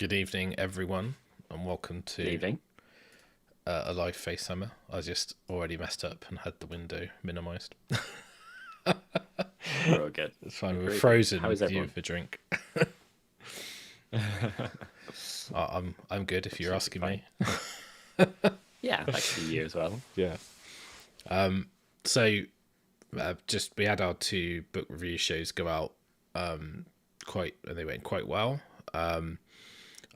Good evening, everyone, and welcome Good to evening. a live FACEHAMMER. I just already messed up and had the window minimised. We're all good. It's fine. We're Very good. frozen How is with you everyone? for drink. I'm good if you're asking Absolutely me. Yeah, that could be you as well. Yeah. So just we had our 2 book review shows go out and they went quite well.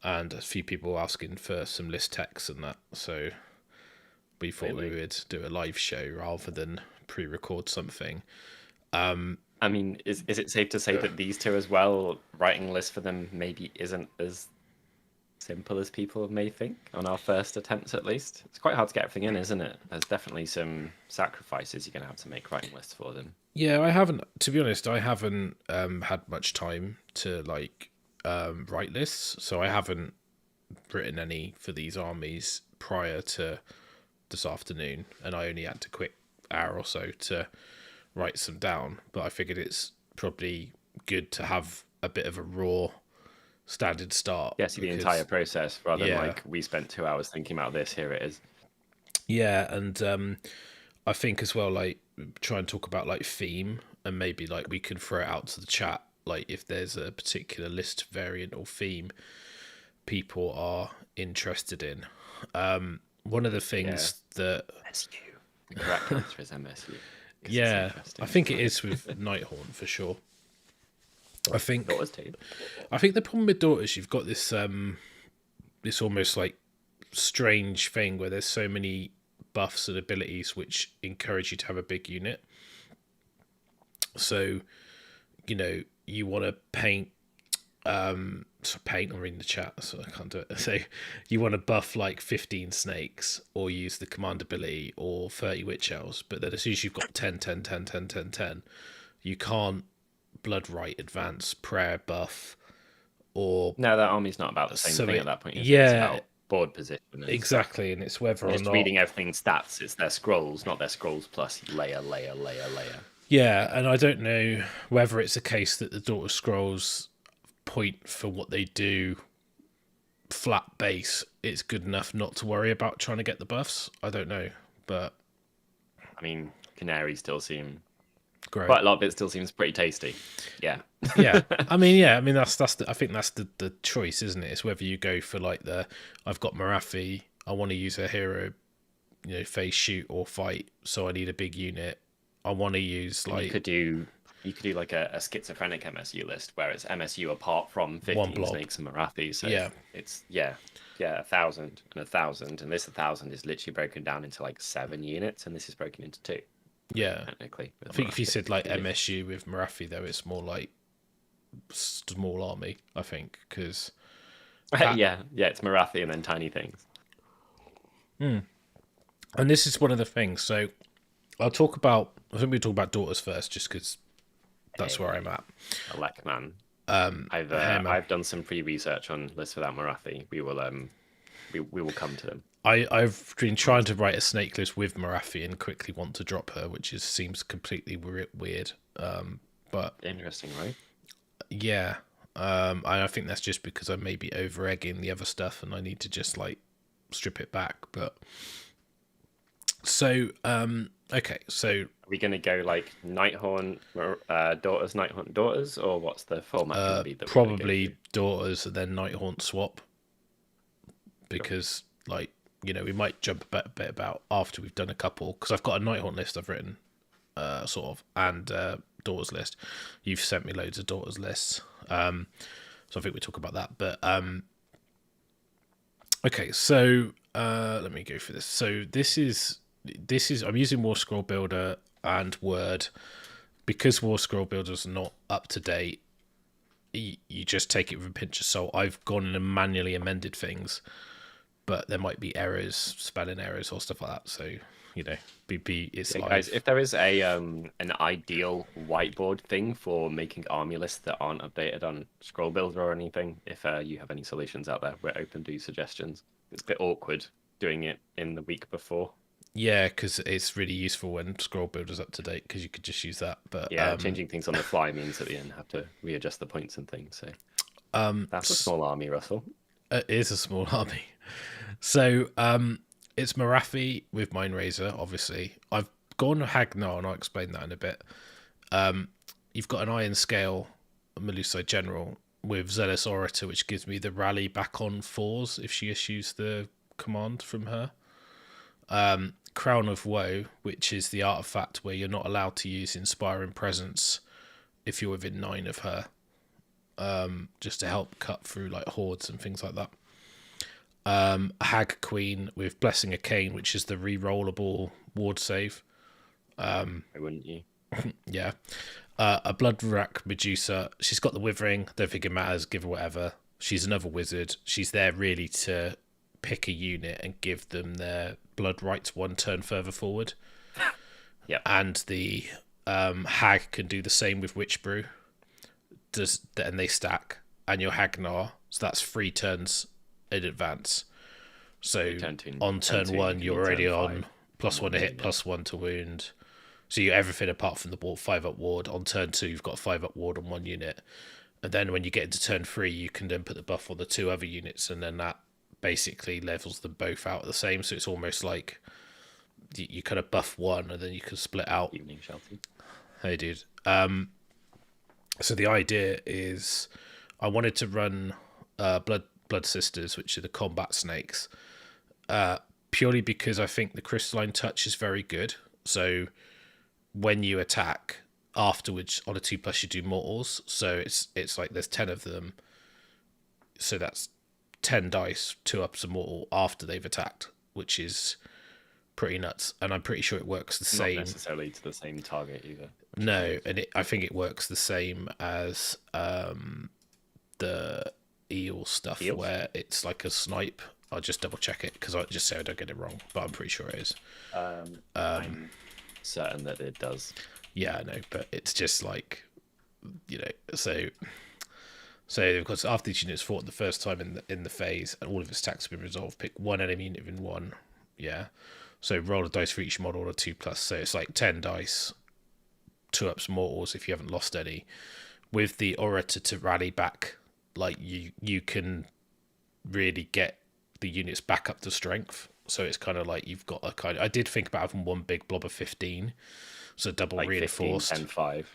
And a few people asking for some list text and that. So we thought we would do a live show rather than pre-record something. I mean, is it safe to say that these two as well, writing lists for them maybe isn't as simple as people may think on our first attempts at least? It's quite hard to get everything in, isn't it? There's definitely some sacrifices you're going to have to make writing lists for them. Yeah, I haven't, to be honest, I haven't had much time to write lists. So I haven't written any for these armies prior to this afternoon. And I only had a quick hour or so to write some down, but I figured it's probably good to have a bit of a raw standard start. Yeah, see the entire process rather than like we spent 2 hours thinking about this, here it is. Yeah, and I think as well, like, try and talk about like theme, and maybe like we can throw it out to the chat, like if there's a particular list variant or theme people are interested in. One of the things that MSU. The correct answer is MSU. Yeah, I think it is with Nighthaunt for sure. I think Daughters too. I think the problem with Daughters, you've got this this almost like strange thing where there's so many buffs and abilities which encourage you to have a big unit. So, you know, you want to paint I'm reading the chat, so I can't do it. So you want to buff like 15 snakes or use the command ability or 30 witch elves, but then as soon as you've got 10, 10, 10, 10, 10, 10, you can't blood right advance, prayer buff, or No, that army's not about the same thing at that point. Yeah, it's about board position. Exactly, and it's whether or not reading everything's stats. It's their scrolls, not their scrolls plus layer. Yeah, and I don't know whether it's a case that the Daughter Scrolls point for what they do flat base, it's good enough not to worry about trying to get the buffs. I don't know, but I mean, Canary still seem great. Quite a lot of it still seems pretty tasty. Yeah. I mean that's the I think that's the choice, isn't it? It's whether you go for like I've got Marathi, I want to use a hero, you know, face shoot or fight, so I need a big unit. I want to use like you could do like a schizophrenic MSU list where it's MSU apart from 15 snakes and Marathi. So it's 1,000 and 1,000, and this 1,000 is literally broken down into like 7 units, and this is broken into 2. Yeah, technically. I think if you said like MSU with Marathi, though, it's more like small army. I think because yeah, it's Marathi and then tiny things. And this is one of the things. So I think we talk about Daughters first, just because that's where I'm at. Alec, man. I've done some pre-research on lists without Marathi. We will come to them. I've been trying to write a snake list with Marathi and quickly want to drop her, which seems completely weird. But interesting, right? Yeah. I think that's just because I may be over egging the other stuff and I need to just like strip it back. But so okay, so are we going to go like Nighthaunt, Daughters, Nighthaunt, Daughters, or what's the format going to be? Probably Daughters and then Nighthaunt swap, because like, you know, we might jump a bit about after we've done a couple, because I've got a Nighthaunt list I've written sort of, and Daughters list. You've sent me loads of Daughters lists, so I think we talk about that. But okay, so let me go through this. So this is I'm using War Scroll Builder and Word, because War Scroll Builder's not up to date. You just take it with a pinch of salt. I've gone and manually amended things, but there might be errors, spelling errors or stuff like that. So, you know, it's live. Guys, if there is an ideal whiteboard thing for making army lists that aren't updated on Scroll Builder or anything, if you have any solutions out there, we're open to suggestions. It's a bit awkward doing it in the week before. Yeah, because it's really useful when Scroll Builder's up to date, because you could just use that. But yeah, changing things on the fly means at the end have to readjust the points and things. So that's a small army, Russell. It is a small army. So it's Marathi with Mind Razor, obviously. I've gone Hagnar, and I'll explain that in a bit. You've got an Iron Scale Melusai General with Zealous Orator, which gives me the rally back on 4s if she issues the command from her. Crown of Woe, which is the artifact where you're not allowed to use Inspiring Presence if you're within 9 of her, just to help cut through like hordes and things like that. A Hag Queen with Blessing of Khaine, which is the re-rollable ward save. Why wouldn't you? Yeah. A Blood Rack Medusa. She's got the Withering. Don't think it matters. Give her whatever. She's another wizard. She's there really to pick a unit and give them their blood rights 1 turn further forward. Yeah. And the Hag can do the same with Witch Brew. And they stack. And your Hagnar, so that's 3 turns in advance. So on turn 1, you're already on +1 to hit, +1 to wound. So you're everything apart from the 5-up ward. On turn 2, you've got a 5-up ward on 1 unit. And then when you get into turn 3, you can then put the buff on the 2 other units, and then that basically levels them both out the same. So it's almost like you kind of buff 1, and then you can split out. Evening Shelty. Hey, dude. So the idea is I wanted to run Blood Sisters, which are the combat snakes, purely because I think the Crystalline Touch is very good. So when you attack afterwards on a 2+, you do mortals. So it's like there's 10 of them. So that's 10 dice, 2-ups a mortal after they've attacked, which is pretty nuts. And I'm pretty sure it works the same. Not necessarily to the same target either. No, and I think it works the same as the eel stuff, Eels? where it's like a snipe. I'll just double check it because I just say I don't get it wrong, but I'm pretty sure it is. I'm certain that it does. Yeah, I know, but it's just like, so of course after each unit's fought the first time in the phase and all of its attacks have been resolved, pick 1 enemy unit within 1. Yeah, so roll a dice for each model or 2+. So it's like 10 dice, 2-ups mortals if you haven't lost any. With the Orator to rally back, like you can really get the units back up to strength. So it's kind of like you've got a kind of... I did think about having 1 big blob of 15, so double like reinforced. 15, 10, 5.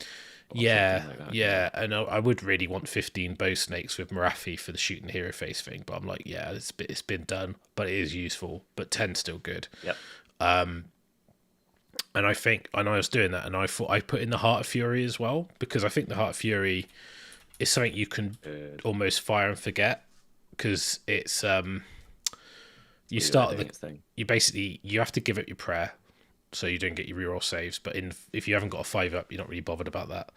Yeah, like that. yeah. And I would really want 15 bow snakes with Marathi for the shooting hero face thing, but I'm like, yeah, it's been done, but it is useful. But 10's still good. Yep. And I was doing that, and I thought I put in the Heart of Fury as well, because I think the Heart of Fury is something you can almost fire and forget, because it's you start you have to give it your prayer, so you don't get your reroll saves. But if you haven't got a 5-up, you're not really bothered about that.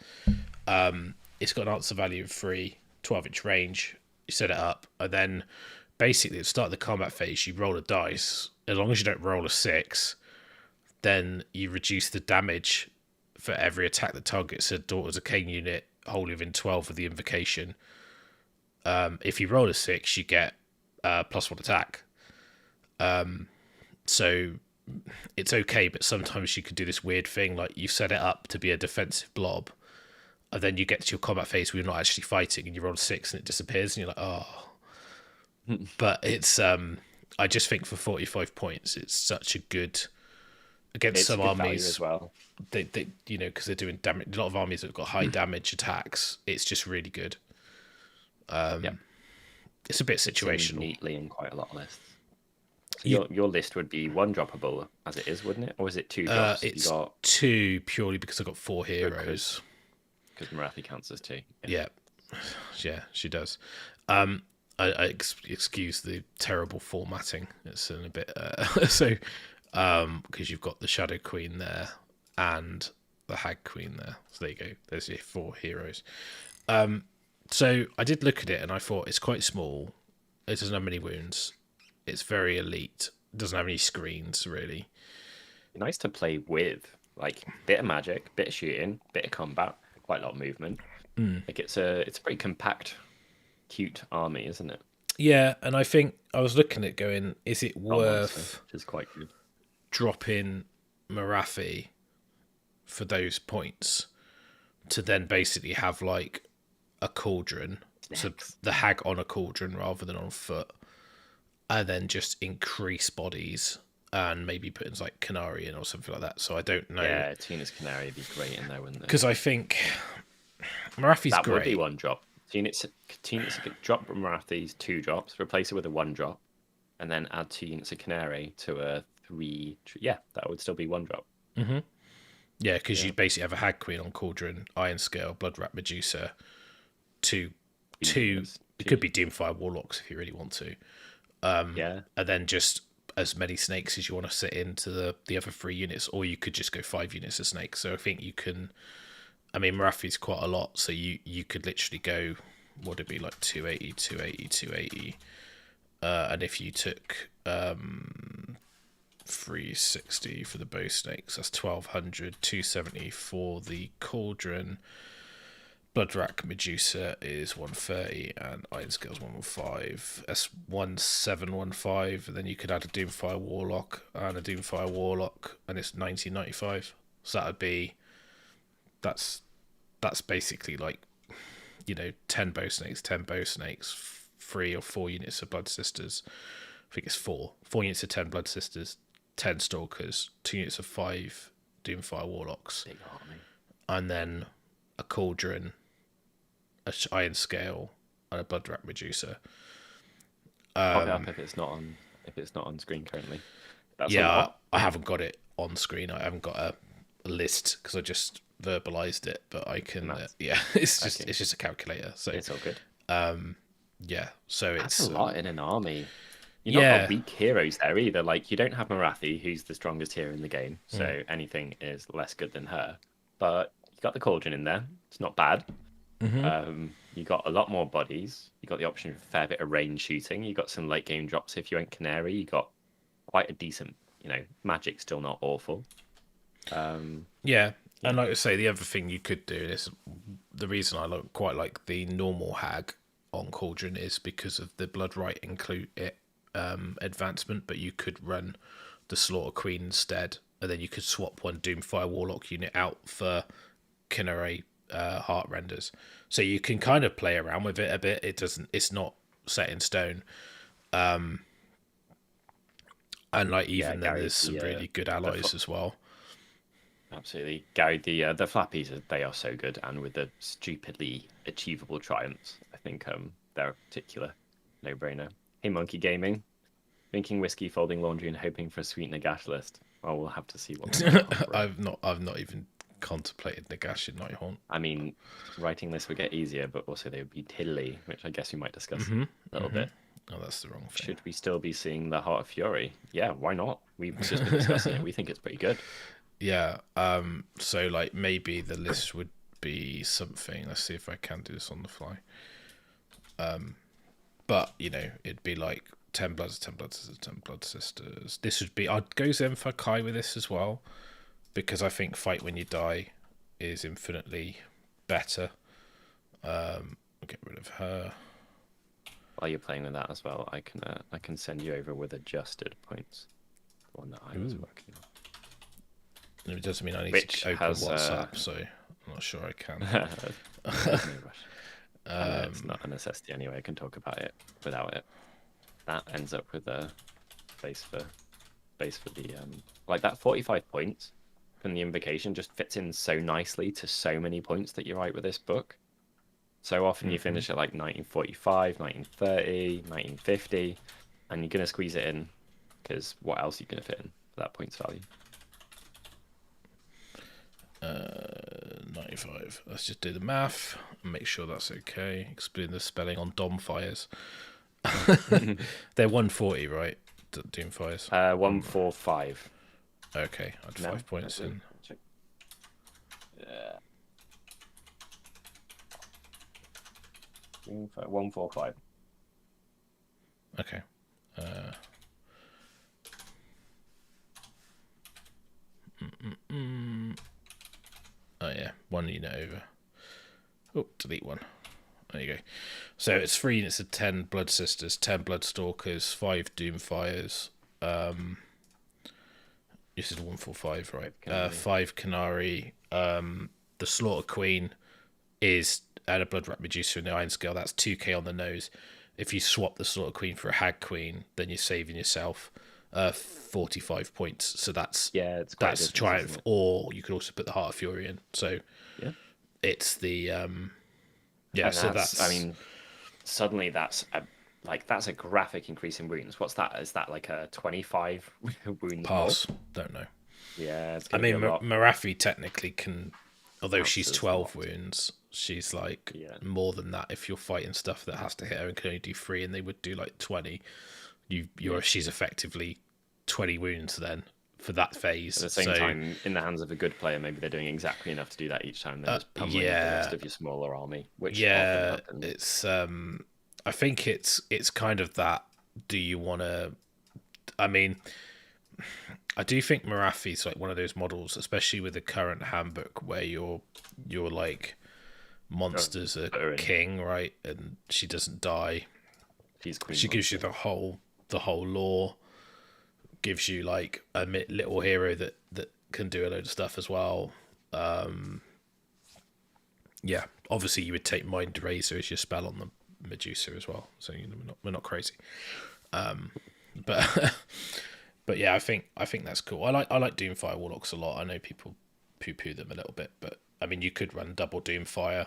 It's got an answer value of 3, 12-inch range. You set it up, and then basically at the start of the combat phase, you roll a dice. As long as you don't roll a 6, then you reduce the damage for every attack that targets a Daughters of Khaine unit wholly within 12 of the invocation. If you roll a 6, you get +1 attack. So it's okay, but sometimes you could do this weird thing, like you set it up to be a defensive blob, and then you get to your combat phase where you're not actually fighting, and you roll a 6 and it disappears, and you're like, oh. But it's I just think for 45 points, it's such a good... Against it's some armies as well. They because they're doing damage. A lot of armies that have got high damage attacks. It's just really good. It's a bit situational. Neatly in quite a lot of lists. So your list would be 1 droppable as it is, wouldn't it? Or is it 2 drops? It's 2 purely because I've got 4 heroes. Because Marathi counts as 2. Yeah, she does. I excuse the terrible formatting. It's in a bit so. Because you've got the Shadow Queen there and the Hag Queen there. So there you go. There's your 4 heroes. So I did look at it and I thought it's quite small. It doesn't have many wounds. It's very elite. It doesn't have any screens, really. Nice to play with. Like, bit of magic, bit of shooting, bit of combat, quite a lot of movement. Like, it's a pretty compact, cute army, isn't it? Yeah, and I think I was looking at it going, is it worth... Which is quite good. Dropping Marathi for those points to then basically have like a cauldron so the hag on a cauldron rather than on foot, and then just increase bodies and maybe put in like Canary in or something like that. So I don't know. Yeah, Tina's Canary would be great in there, wouldn't it? Because I think Marathi's that great. would be 1-drop. Tina's drop Marathi's 2 drops, replace it with a 1-drop, and then add 2 units of Canary to a 3. Yeah, that would still be 1-drop. Mm-hmm. Yeah, because you basically have a Hag Queen on Cauldron, Iron Scale, Blood Rat Medusa, two. It could be Doomfire Warlocks if you really want to. Yeah, and then just as many snakes as you want to sit into the other 3 units, or you could just go 5 units of snakes. So I think you can. I mean, Marathi's quite a lot, so you could literally go. What would it be like 280, 280, 280, and if you took 360 for the bow snakes, that's 1200, 270 for the Cauldron. Bloodrack Medusa is 130 and Iron Scale's 115. That's 1715, and then you could add a Doomfire Warlock and a Doomfire Warlock, and it's 1995. So that would be that's basically like 10 bow snakes, 3 or 4 units of Blood Sisters. I think it's 4 units of 10 Blood Sisters, 10 Stalkers, 2 units of 5 Doomfire Warlocks, big army, and then a Cauldron, a Iron Scale, and a Blood Rat Medusa. Pop it up if it's not on screen currently. That's I haven't got it on screen. I haven't got a list because I just verbalized it, but I can. It's just a calculator, so it's all good. So That's it's a lot in an army. You're not got weak heroes there either. Like, you don't have Marathi, who's the strongest hero in the game, so anything is less good than her. But you got the Cauldron in there. It's not bad. Mm-hmm. You got a lot more bodies. You got the option of a fair bit of range shooting. You got some late game drops if you went Canary. You got quite a decent, magic, still not awful. And like I say, the other thing you could do is the reason I quite like the normal hag on Cauldron is because of the Blood Right advancement, but you could run the Slaughter Queen instead, and then you could swap one Doomfire Warlock unit out for Canary Heart Renders. So you can kind of play around with it a bit. It's not set in stone. And like then there's some really good allies as well. Absolutely, Gary. The flappies, they are so good, and with the stupidly achievable triumphs, I think they're a particular no-brainer. Hey, Monkey Gaming, drinking whiskey, folding laundry, and hoping for a sweet Nagash list. Well, we'll have to see what. I've not even contemplated Nagash in Nighthaunt. I mean, writing lists would get easier, but also they would be tiddly, which I guess we might discuss a little bit. Oh, that's the wrong thing. Should we still be seeing the Heart of Fury? Yeah, why not? We've just been discussing it. We think it's pretty good. Yeah. So like maybe the list would be something. Let's see if I can do this on the fly. But it'd be like 10 Bloods, 10 Blood Sisters, 10 Blood Sisters. This would be. I'd go Zenfar Kai with this as well, because I think Fight When You Die is infinitely better. I'll get rid of her. While you're playing with that as well, I can send you over with adjusted points. The one that I was working on. It doesn't mean I need to open WhatsApp, so I'm not sure I can. There's no rush. It's not a necessity anyway. I can talk about it without it. That ends up with a base for the like that 45 points from the invocation just fits in so nicely to so many points that you write with this book. So often you finish at like 1945, 1930, 1950, and you're gonna squeeze it in because what else are you gonna fit in for that points value? 95. Let's just do the math and make sure that's okay. Explain the spelling on Domfires. They're 140, right? Doomfires. 145. Okay, I'd 5 points in. Check. 145. Okay. Oh yeah, 1 unit over. Oh, delete 1. There you go. So it's 3 units of 10 Blood Sisters, 10 Blood Stalkers, 5 Doomfires. This is 145, right? 5 Canary. The Slaughter Queen is and a Blood Rat Medusa in the Iron Scale, that's 2k on the nose. If you swap the Slaughter Queen for a Hag Queen, then you're saving yourself 45 points. So that's it's quite that's a triumph. Or you could also put the Heart of Fury in. So it's the and so that's I mean, suddenly that's a graphic increase in wounds. What's that? Is that like a 25 wounds? Pass. Don't know. Yeah, I mean, Marafi technically can, although she's 12 wounds, she's like more than that. If you're fighting stuff that has to hit her and can only do 3, and they would do like 20, she's effectively 20 wounds then for that phase. At the same time, in the hands of a good player, maybe they're doing exactly enough to do that each time. They're just pummeling the rest of your smaller army, which often happens. It's I think it's kind of that. Do you want to? I mean, I do think Marafi's like one of those models, especially with the current handbook, where you're like monsters are king, right? And she doesn't die. She gives you the whole lore. Gives you like a little hero that can do a load of stuff as well. Obviously you would take Mind Razor as your spell on the Medusa as well. So we're not crazy. But yeah, I think that's cool. I like Doomfire Warlocks a lot. I know people poo-poo them a little bit, but I mean you could run double Doomfire.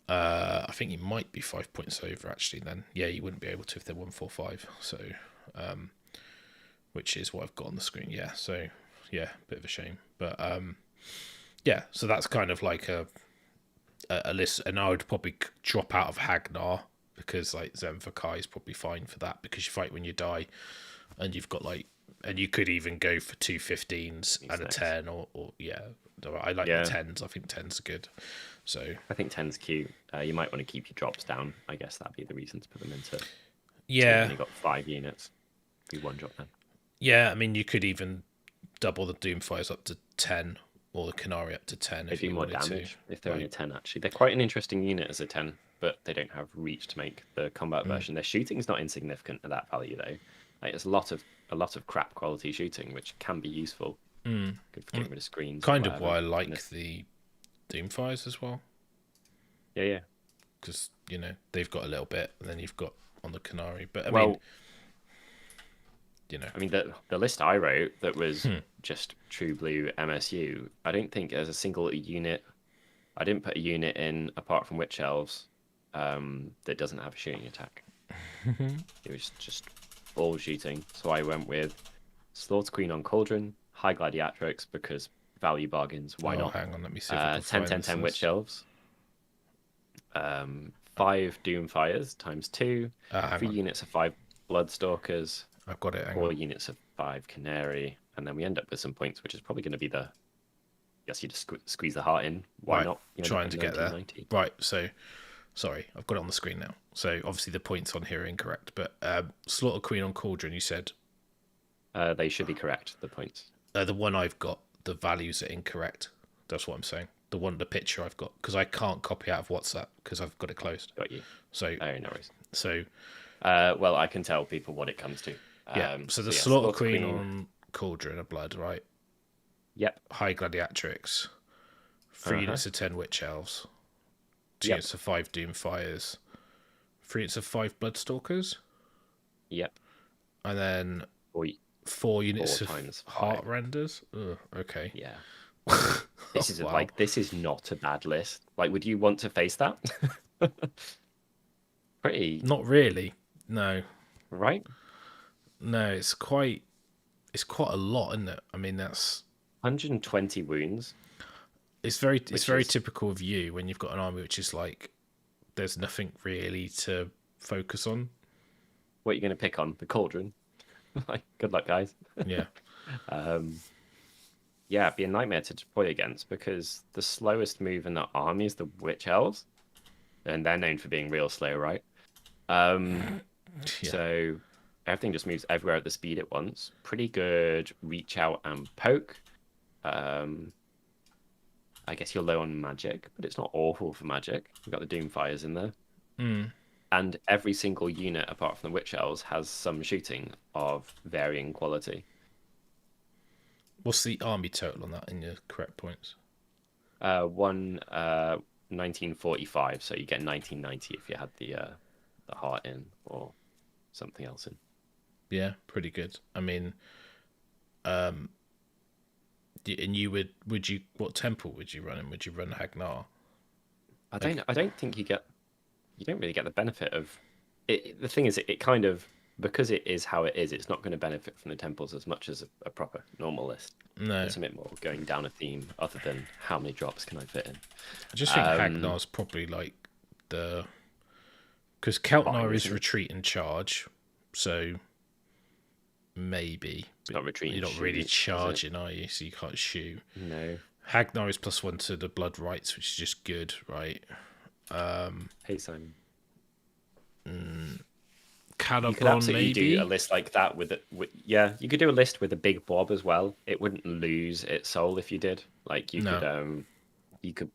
I think you might be 5 points over actually. Then you wouldn't be able to if they're 145. So. Which is what I've got on the screen. Yeah, so bit of a shame, but so that's kind of like a list, and I would probably drop out of Hagnar because like Zenvakai is probably fine for that because you fight when you die, and you've got like, and you could even go for 2 15s and a 10 or I like the 10s. I think 10s are good. So I think 10's cute. You might want to keep your drops down. I guess that'd be the reason to put them into. Yeah, you've only got 5 units. Be 1 drop then. Yeah, I mean, you could even double the Doomfires up to 10 or the Canary up to 10. They do more damage if they're only 10, actually. They're quite an interesting unit as a 10, but they don't have reach to make the combat version. Their shooting is not insignificant at that value, though. Like, it's a lot of crap quality shooting, which can be useful. Good for getting rid of screens. Kind of why I like the Doomfires as well. Yeah. Because, they've got a little bit, and then you've got on the Canary. But, I mean... I mean, the list I wrote that was just True Blue MSU, I don't think there's a single unit. I didn't put a unit in apart from Witch Elves that doesn't have a shooting attack. It was just all shooting. So I went with Slaughter Queen on Cauldron, High Gladiatrix because value bargains. Why not? Hang on, let me see. If I can 10 Witch Elves. 5 Doomfires times 2. 3 units of 5 Bloodstalkers. I've got it. 4 units of 5 Canary, and then we end up with some points, which is probably going to be the. Yes, you just squeeze the heart in. Why not? Trying to get there. Right. So, sorry, I've got it on the screen now. So obviously the points on here are incorrect, but Slaughter Queen on Cauldron, you said. They should be correct. The points. The one I've got, the values are incorrect. That's what I'm saying. The picture I've got, because I can't copy out of WhatsApp because I've got it closed. Got you. So. Oh, no worries. So. Well, I can tell people what it comes to. So the Slaughter Queen on Cauldron of Blood, right? Yep. High Gladiatrix. 3 units of 10 Witch Elves. 2 units of 5 Doomfires. 3 units of 5 Bloodstalkers. Yep. And then 4 units of Heart Renders. Okay. Yeah. This is this is not a bad list. Like, would you want to face that? Pretty. Not really. No. Right? No, it's quite a lot, isn't it? I mean, that's 120 wounds. It's very typical of you when you've got an army which is like there's nothing really to focus on. What are you going to pick on? The Cauldron. Like, good luck, guys. Yeah. It'd be a nightmare to deploy against because the slowest move in the army is the Witch Elves, and they're known for being real slow, right? So everything just moves everywhere at the speed at once. Pretty good reach out and poke. I guess you're low on magic, but it's not awful for magic. We've got the Doomfires in there. And every single unit, apart from the Witch Elves, has some shooting of varying quality. What's the army total on that in your correct points? 1945, so you get 1990 if you had the heart in or something else in. Yeah, pretty good. I mean, and you would you what temple would you run in? Would you run Hagnar? I don't think you don't really get the benefit of it. The thing is, it kind of, because it is how it is, it's not going to benefit from the temples as much as a proper normal list. No, It's a bit more going down a theme other than how many drops can I fit in. I just think Hagnar's probably like the, because Keltnar is retreat and charge, so maybe it's not retreat. You're not really charging, are you? So you can't shoot. No. Hagnar is +1 to the blood rights, which is just good, right? Hey Simon. Caliban, you could absolutely maybe do a list like that yeah, you could do a list with a big blob as well. It wouldn't lose its soul if you did. Like you could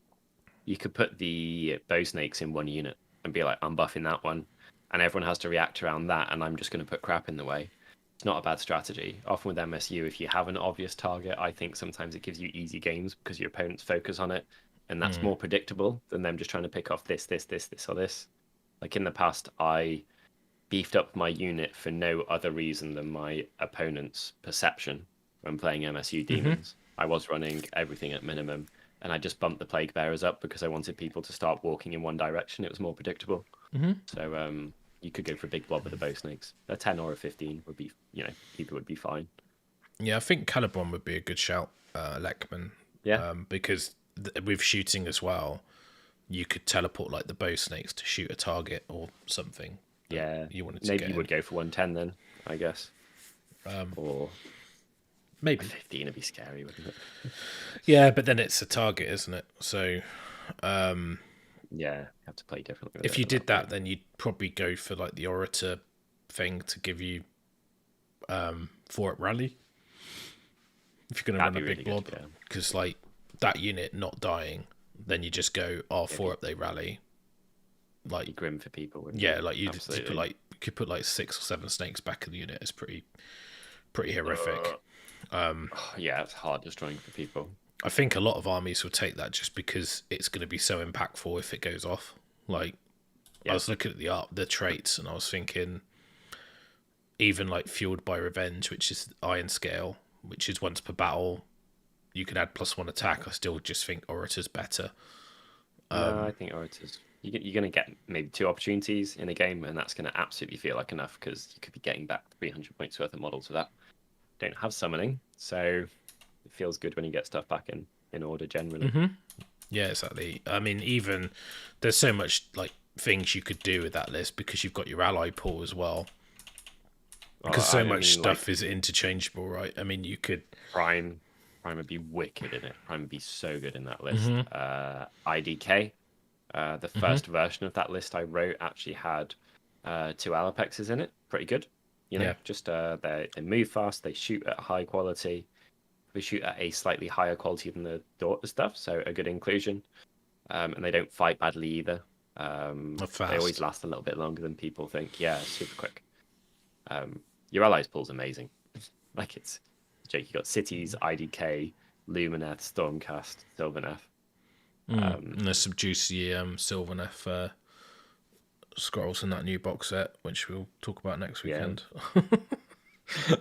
put the bow snakes in one unit and be like, I'm buffing that one, and everyone has to react around that, and I'm just going to put crap in the way. It's not a bad strategy. Often with MSU, if you have an obvious target, I think sometimes it gives you easy games because your opponents focus on it, and that's more predictable than them just trying to pick off this, or this. Like in the past, I beefed up my unit for no other reason than my opponent's perception when playing MSU Demons. I was running everything at minimum, and I just bumped the Plague Bearers up because I wanted people to start walking in one direction. It was more predictable. So you could go for a big blob with the bow snakes. A 10 or a 15 would be, people would be fine. Yeah, I think Caliban would be a good shout, Lekman. Yeah. Because with shooting as well, you could teleport like the bow snakes to shoot a target or something. Yeah. You wanted to maybe you would go for 110 then, I guess. Or maybe 15 would be scary, wouldn't it? Yeah, but then it's a target, isn't it? So yeah, you have to play differently. If you did that, then you'd probably go for like the Orator thing to give you 4 at rally. If you're going to run a big blob, because like that unit not dying, then you just go 4 up they rally. Like grim for people. Yeah, like you could put like 6 or 7 snakes back in the unit. It's pretty horrific. Yeah, it's hard destroying for people. I think a lot of armies will take that just because it's going to be so impactful if it goes off. Like, I was looking at the traits, and I was thinking, even like Fueled by Revenge, which is Iron Scale, which is once per battle, you can add +1 attack. I still just think Orator's better. No, I think Orator's... You're going to get maybe 2 opportunities in a game, and that's going to absolutely feel like enough, because you could be getting back 300 points worth of models with that. Don't have summoning, so it feels good when you get stuff back in order generally. Yeah, exactly. I mean, even there's so much like things you could do with that list because you've got your ally pool as well. Because much stuff is interchangeable, right? I mean, you could Prime would be wicked in it. Prime would be so good in that list. IDK, the first version of that list I wrote actually had 2 Alapexes in it. Pretty good. Just they move fast, they shoot at high quality. They shoot at a slightly higher quality than the Daughter stuff, so a good inclusion. And they don't fight badly either. They always last a little bit longer than people think. Yeah, super quick. Your allies pool's amazing. Like it's Jake, you got Cities, IDK, Lumineth, Stormcast, Sylvaneth. And there's some juicy Sylvaneth scrolls in that new box set, which we'll talk about next weekend.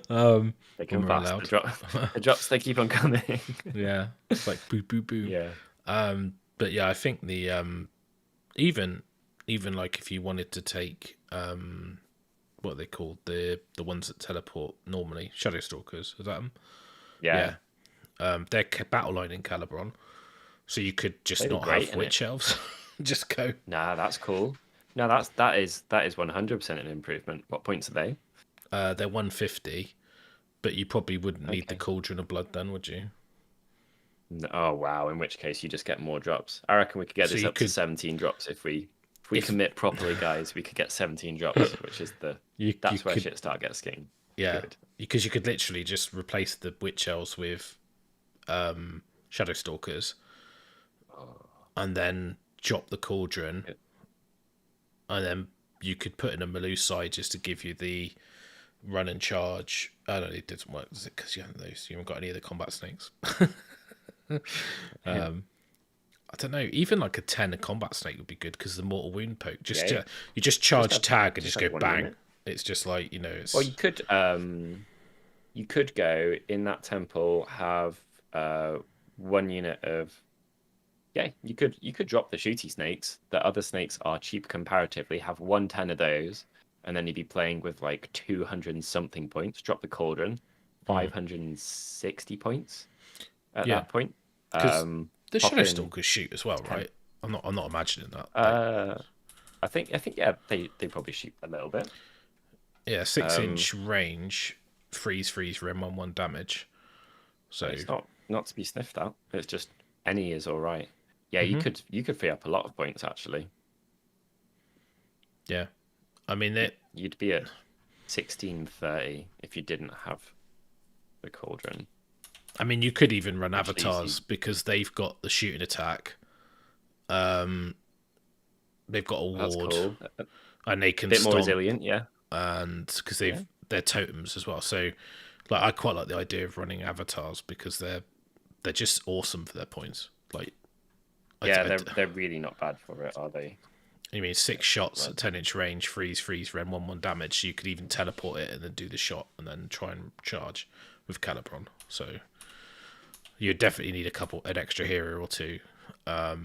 They come fast. The drops they keep on coming. Yeah, it's like boo boo boo. Yeah. But yeah, I think the even like if you wanted to take what are they called, the ones that teleport normally, Shadow Stalkers, is that them? Yeah. They're battle line in Calibron, so you could just not have witch elves. Just go. Nah, that's cool. No, that is 100% an improvement. What points are they? They're 150, but you probably wouldn't need the Cauldron of Blood then, would you? No, oh wow! In which case, you just get more drops. I reckon we could get this up to 17 drops if we commit properly, guys. We could get 17 drops, which is that's where shit gets getting. Yeah, because you could literally just replace the Witch Elves with Shadow Stalkers, and then drop the Cauldron, and then you could put in a Maloo side just to give you the run and charge. I don't know, it doesn't work, does it? Because you haven't got any of the combat snakes. I I don't know. Even like a 10 combat snake would be good because the mortal wound poke. Yeah. You just charge have- tag and just just have go one bang. unit. It's just like it's. Well, you could go in that temple, have 1 unit of. Yeah, you could drop the shooty snakes. The other snakes are cheap comparatively. Have 110 of those, and then you'd be playing with like 200 and something points. Drop the cauldron, 560 points at that point. Because the pop Shadow in Stalkers shoot as well, 10. right? I'm not imagining that. I think yeah, they probably shoot a little bit. Yeah, 6-inch range, freeze, rem 1/1 damage. So it's not to be sniffed at. It's just any is all right. Yeah, you could free up a lot of points actually. Yeah, I mean you'd be at 1630 if you didn't have the cauldron. I mean, you could even run Actually, avatars because they've got the shooting attack. They've got a That's ward, cool. and they can Bit more stomp, resilient, yeah. and because they're totems as well. So, like, I quite like the idea of running avatars because they're just awesome for their points. Like, they're really not bad for it, are they? You mean 6 shots at 10-inch range, freeze, rem 1/1 damage. You could even teleport it and then do the shot and then try and charge with Calibron. So you definitely need an extra hero or two. I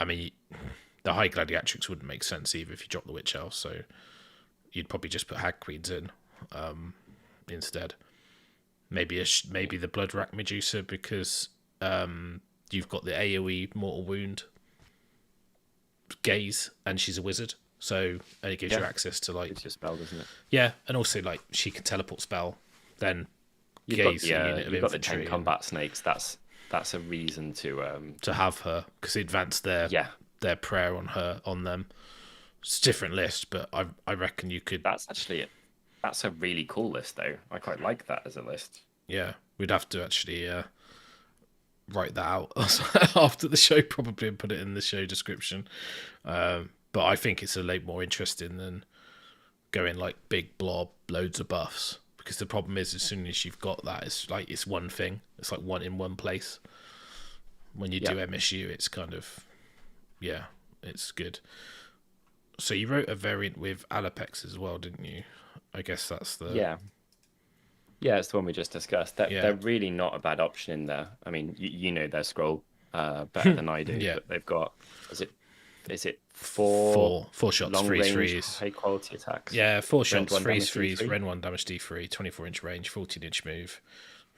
mean, the High Gladiatrix wouldn't make sense either if you drop the Witch Elf. So you'd probably just put Hag Queens in instead. Maybe the Blood Rack Medusa because you've got the AoE Mortal Wound gaze and she's a wizard, so and it gives you access to like it's your spell, doesn't it? Yeah, and also like she can teleport spell. Then you've got the 10 combat snakes. That's a reason to have her because it advanced their prayer on them. It's a different list, but I reckon you could. That's a really cool list though. I quite like that as a list. Yeah, we'd have to actually write that out after the show probably and put it in the show description. But I think it's a lot more interesting than going like big blob, loads of buffs. Because the problem is, as soon as you've got that, it's one thing. It's like one in one place. When you do MSU, it's kind of it's good. So you wrote a variant with Alapex as well, didn't you? I guess that's the Yeah, it's the one we just discussed. They're really not a bad option in there. I mean, you know their scroll better than I do. But they've got is it four shots, long freeze, high quality attacks? Yeah, 4 shots, Rend 1 freeze, Rend 1 damage D3, 24-inch range, 14-inch move,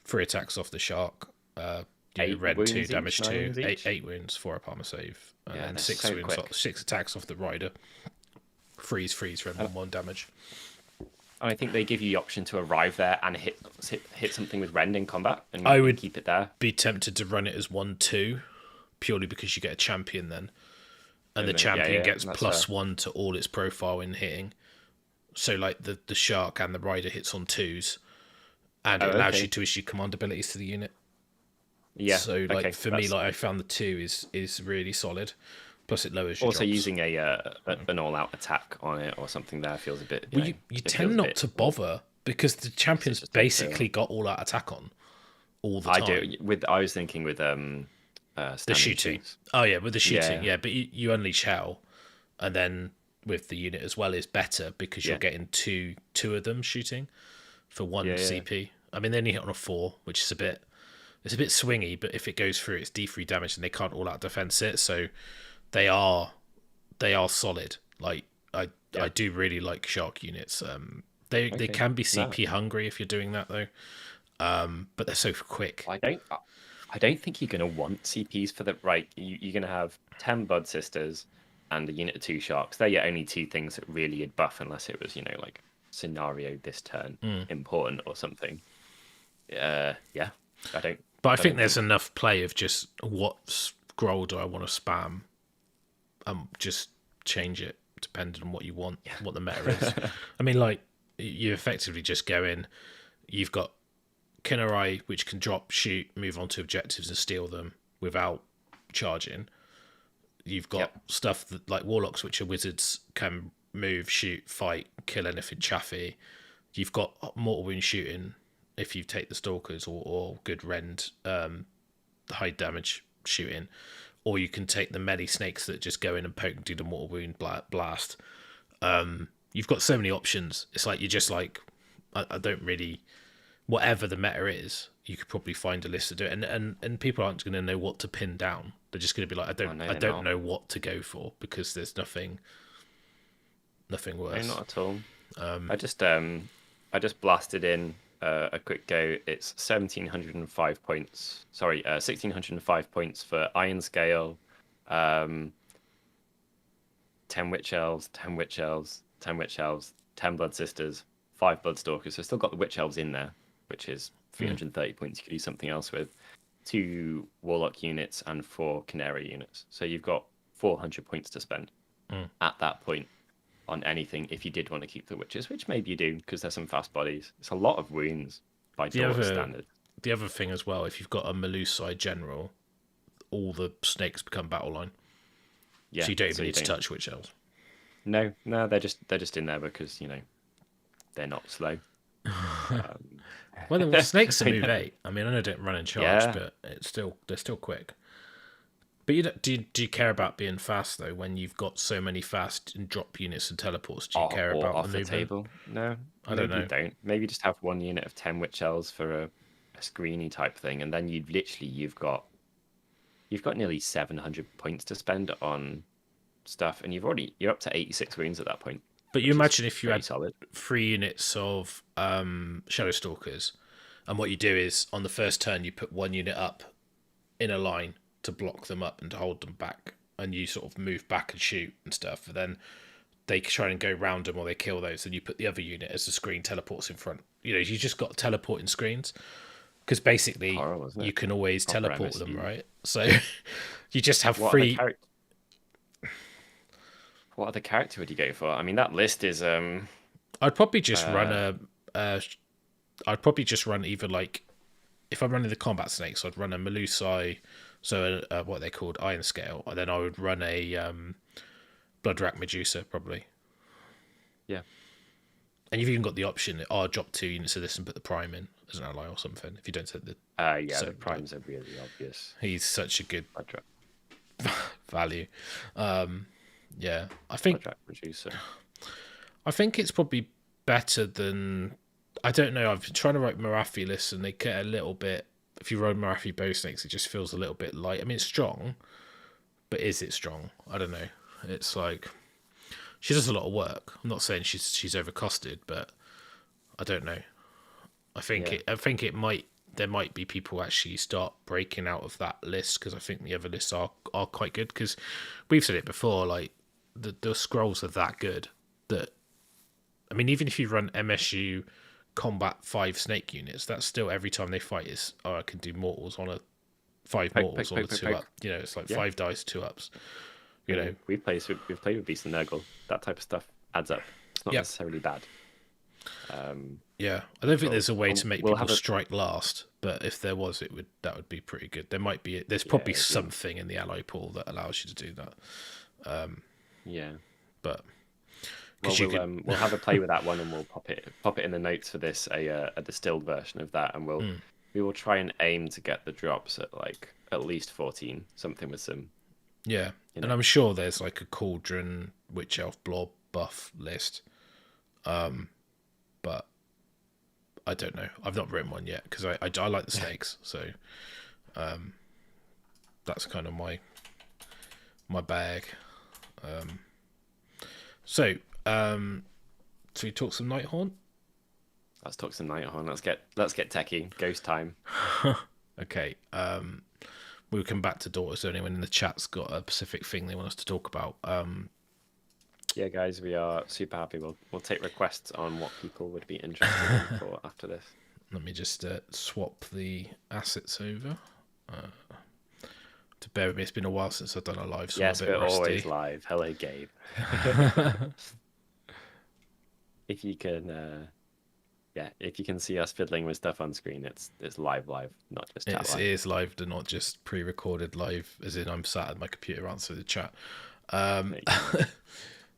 3 attacks off the shark. Rend 2 damage 2, 8 wounds, 4 up armor save, and 6 wounds, 6 attacks off the rider. Freeze, Rend 1 damage. I think they give you the option to arrive there and hit something with Rend in combat, and I would keep it there. Be tempted to run it as 1/2, purely because you get a champion then, and the champion gets +1 to all its profile in hitting. So like the shark and the rider hits on 2s, and it allows you to issue command abilities to the unit. Yeah. So like for me, like I found the 2 is really solid. Plus, it lowers your also drops. using an all-out attack on it or something there feels a bit. You tend not to bother because the champion's basically got all-out attack on all the time. I do. I was thinking with the shooting. Oh yeah, with the shooting, yeah. But you unleash hell, and then with the unit as well is better because you're getting two of them shooting for 1 CP. I mean, they only hit on a 4, which is a bit swingy. But if it goes through, it's D3 damage, and they can't all-out defense it. So they are solid. Like I do really like shark units. They can be CP hungry if you're doing that though. But they're so quick. I don't think you're going to want CPs for the right. You're going to have 10 Bud Sisters and a unit of 2 sharks. They're your only 2 things that really you'd buff unless it was like scenario this turn important or something. I don't. But I think there's enough play of just what scroll do I want to spam. Just change it depending on what you want, what the meta is. I mean, like, you effectively just go in, you've got Kinnerai, which can drop, shoot, move on to objectives and steal them without charging. You've got stuff that, like Warlocks, which are wizards, can move, shoot, fight, kill anything chaffy. You've got Mortal Wound shooting if you take the Stalkers or good Rend, high damage shooting. or you can take the melee snakes that just go in and poke and do the mortal wound blast. You've got so many options. It's like you're just like, I don't really, whatever the meta is, you could probably find a list to do it, and people aren't going to know what to pin down. They're just going to be like, I don't know what to go for, because there's nothing worse. No, not at all. I just blasted in a quick go. It's 1,705 points. Sorry, 1,605 points for Iron Scale, 10 Witch Elves, 10 Witch Elves, 10 Witch Elves, 10 Blood Sisters, 5 Bloodstalkers. So still got the Witch Elves in there, which is 330 points you could do something else with. 2 Warlock units and 4 Canary units. So you've got 400 points to spend at that point on anything if you did want to keep the Witches, which maybe you do because there's some fast bodies. It's a lot of wounds by Dwarf standard. The other thing as well, if you've got a Melusai general, all the snakes become battle line. Yeah, so you don't even need to touch Witch Elves. No, they're just in there because, they're not slow. Well, the snakes are move 8. I mean, I know they don't run in charge, but they're still quick. But do you care about being fast though? When you've got so many fast and drop units and teleports, do you care about off the table? No, I don't know. Don't. Maybe just have 1 unit of 10 Witch Elves for a screeny type thing, and then you've got nearly 700 points to spend on stuff, and you're up to 86 wounds at that point. But you imagine if you had solid 3 units of Shadow Stalkers, and what you do is on the first turn you put 1 unit up in a line to block them up and to hold them back, and you sort of move back and shoot and stuff, and then they try and go round them or they kill those, and you put the other unit as the screen teleports in front. You just got teleporting screens, because basically you can always teleport them, right? So you just have 3. What other character would you go for? I mean, that list is I'd probably just run I'd probably just run either, like, if I'm running the combat snakes, I'd run a Melusai, so what they called Iron Scale, and then I would run a Bloodrack Medusa probably. Yeah. And you've even got the option, drop 2 units of this and put the Prime in as an ally or something, if you don't set the... the Primes are really obvious. He's such a good value. Yeah, I think... Bloodrack Medusa. I think it's probably better than... I don't know, I've been trying to write Marathi lists, and they get a little bit... If you run Marathi bow snakes, it just feels a little bit light. I mean, it's strong, but is it strong? I don't know. It's like... She does a lot of work. I'm not saying she's overcosted, but I don't know. I think it might... There might be people actually start breaking out of that list, because I think the other lists are quite good, because we've said it before, like, the scrolls are that good that... I mean, even if you run MSU combat 5 snake units, that's still every time they fight is, I can do mortals on a 5 mortals on a 2 up. It's like 5 dice 2 ups. We've played with Beast and Nurgle. That type of stuff adds up. It's not necessarily bad. I don't think there's a way to make people strike last, but if there was, that would be pretty good. There's probably something in the ally pool that allows you to do that. But we'll have a play with that one, and we'll pop it in the notes for this, a distilled version of that, and we will try and aim to get the drops at like at least 14, something with some. Yeah, and I'm sure there's like a Cauldron Witch Elf Blob buff list, but I don't know. I've not written one yet because I like the snakes, so that's kind of my bag. So we talk some Nighthaunt? Let's talk some Nighthaunt. Let's get techie. Ghost time. Okay. We'll come back to Daughters. Anyone in the chat's got a specific thing they want us to talk about? Yeah, guys, we are super happy. We'll take requests on what people would be interested in for after this. Let me just swap the assets over. To bear with me, it's been a while since I've done a live, so yes, I'm a bit we're rusty. Always live. Hello, Gabe. If you can see us fiddling with stuff on screen, it's live, not just chat live. It is live, and not just pre-recorded live, as in I'm sat at my computer answering the chat.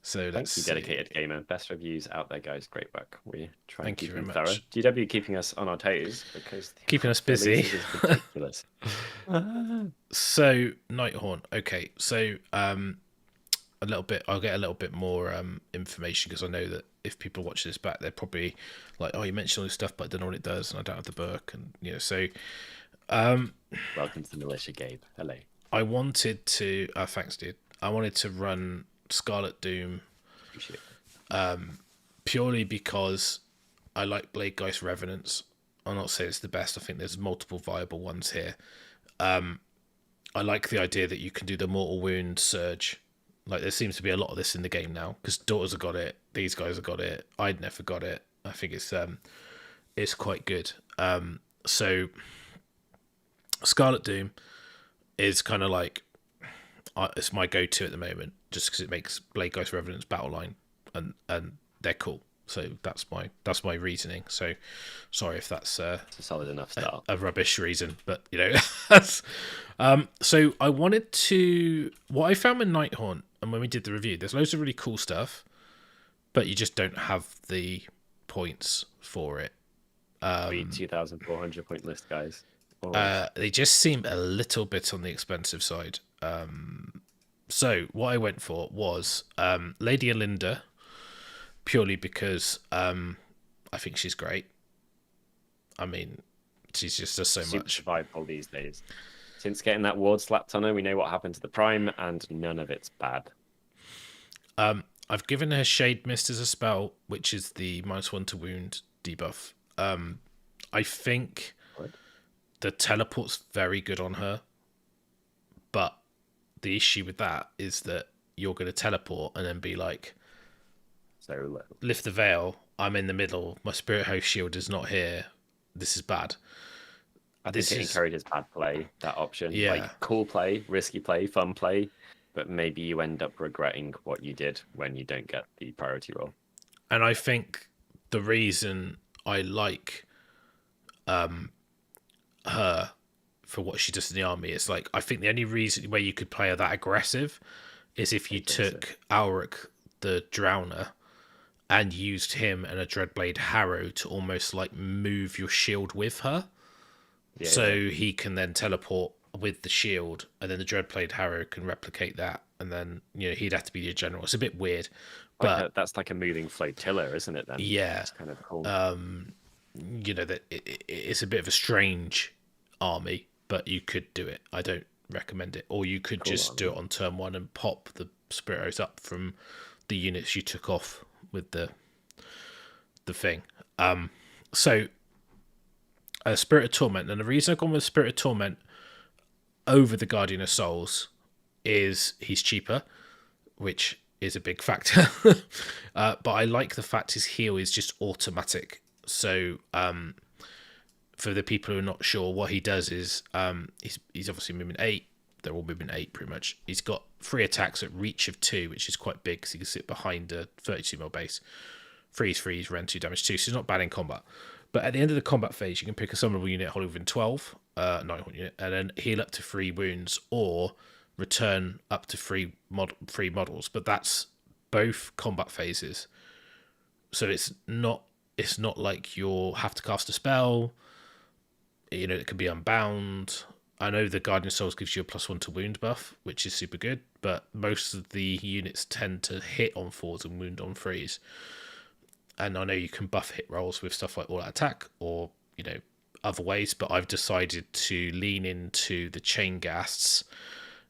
So Thank you, dedicated gamer. Best reviews out there, guys. Great work. We try and keep them thorough. GW keeping us on our toes because keeping us busy is ridiculous. So Nighthaunt. Okay, so a little bit. I'll get a little bit more information because I know that if people watch this back, they're probably like, "Oh, you mentioned all this stuff, but I don't know what it does, and I don't have the book." And so. Welcome to the militia, Gabe. Hello. I wanted to. Thanks, dude. I wanted to run Scarlet Doom. Appreciate it. Purely because I like Blade Geist Revenants. I'm not saying it's the best. I think there's multiple viable ones here. I like the idea that you can do the Mortal Wound Surge. Like, there seems to be a lot of this in the game now because Daughters have got it. These guys have got it. I'd never got it. I think it's quite good. So Scarlet Doom is kind of like it's my go-to at the moment, just because it makes Blade Geist Revenant's battle line, and they're cool. So that's my reasoning. So sorry if that's it's a solid enough start. A rubbish reason, but that's. So I wanted to. What I found with Nighthaunt, and when we did the review, there's loads of really cool stuff, but you just don't have the points for it. 2,400 point list, guys. They just seem a little bit on the expensive side. So what I went for was Lady Alinda, purely because I think she's great. I mean, she's just does so much. Survival these days. Since getting that ward slapped on her, we know what happened to the Prime, and none of it's bad. I've given her Shade Mist as a spell, which is the -1 to wound debuff. I think the teleport's very good on her, but the issue with that is that you're going to teleport and then be like, so low. Lift the veil, I'm in the middle, my Spirit Host shield is not here, this is bad. I think it encourages bad play, that option. Yeah. Like, cool play, risky play, fun play, but maybe you end up regretting what you did when you don't get the priority roll. And I think the reason I like her for what she does in the army is, like, I think the only reason where you could play her that aggressive is if you took Auric the Drowner and used him and a Dreadblade Harrow to almost like move your shield with her. He can then teleport with the shield, and then the Dreadblade Harrow can replicate that, and then he'd have to be your general. It's a bit weird, but that's like a moving flotilla, isn't it? Then it's kind of cool. That it's a bit of a strange army, but you could do it. I don't recommend it, or you could just do it on turn 1 and pop the Spirit Host up from the units you took off with the thing. Spirit of Torment, and the reason I've gone with Spirit of Torment over the Guardian of Souls is he's cheaper, which is a big factor. But I like the fact his heal is just automatic. So for the people who are not sure, what he does is he's obviously movement 8. They're all movement 8 pretty much. He's got 3 attacks at reach of 2, which is quite big because he can sit behind a 32mm base. Freeze, rend 2, damage 2, so it's not bad in combat. But at the end of the combat phase, you can pick a summonable unit holding within 12, Nighthaunt unit, and then heal up to 3 wounds or return up to 3 models. But that's both combat phases. So it's not like you'll have to cast a spell. It can be unbound. I know the Guardian of Souls gives you a +1 to wound buff, which is super good, but most of the units tend to hit on 4s and wound on 3s. And I know you can buff hit rolls with stuff like All Out Attack or, other ways, but I've decided to lean into the Chain Ghasts,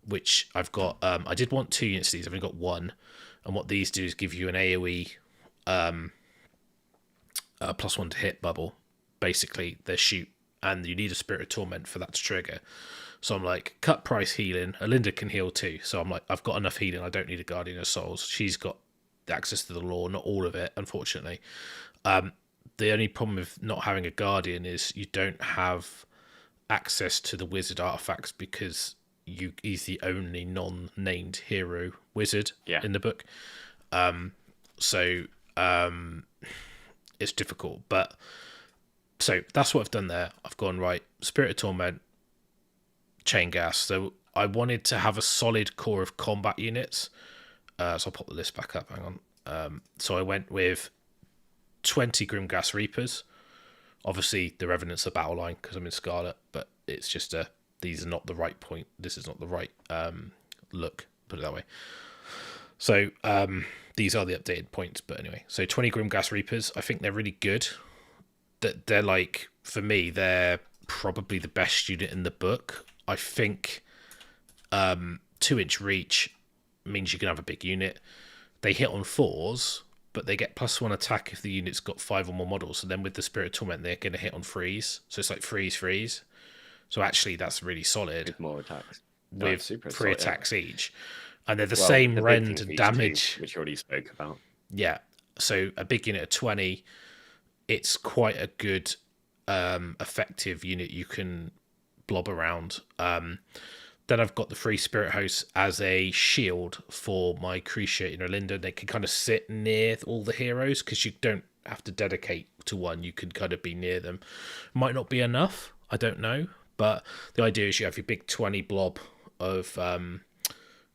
which I've got. I did want 2 units of these, I've only got 1. And what these do is give you an AoE +1 to hit bubble. Basically, they shoot, and you need a Spirit of Torment for that to trigger. So I'm like, cut price healing. Alinda can heal too. So I'm like, I've got enough healing. I don't need a Guardian of Souls. She's got access to the law, not all of it, unfortunately. The only problem with not having a Guardian is you don't have access to the wizard artifacts because he's the only non-named hero wizard in the book. So it's difficult, but so that's what I've done there. I've gone right, Spirit of Torment, Chain Gas. So I wanted to have a solid core of combat units. So I'll pop the list back up. Hang on. So I went with 20 Grimgas Reapers. Obviously, the Revenants are battle line because I'm in Scarlet, but it's just these are not the right point. This is not the right look, put it that way. So these are the updated points, but anyway. So 20 Grimgas Reapers. I think they're really good. That they're like, for me, they're probably the best unit in the book. I think 2-inch reach means you can have a big unit. They hit on 4s, but they get +1 attack if the unit's got 5 or more models. So then with the Spirit of Torment, they're going to hit on 3s. So it's like freeze. So actually, that's really solid. With more attacks. With super 3 solid, attacks each. And they're the same rend and damage. Which you already spoke about. Yeah. So a big unit of 20, it's quite a good, effective unit you can blob around. Then I've got the Free Spirit Host as a shield for my Cruciate and Olinda. They can kind of sit near all the heroes because you don't have to dedicate to one. You can kind of be near them. Might not be enough. I don't know. But the idea is you have your big 20 blob of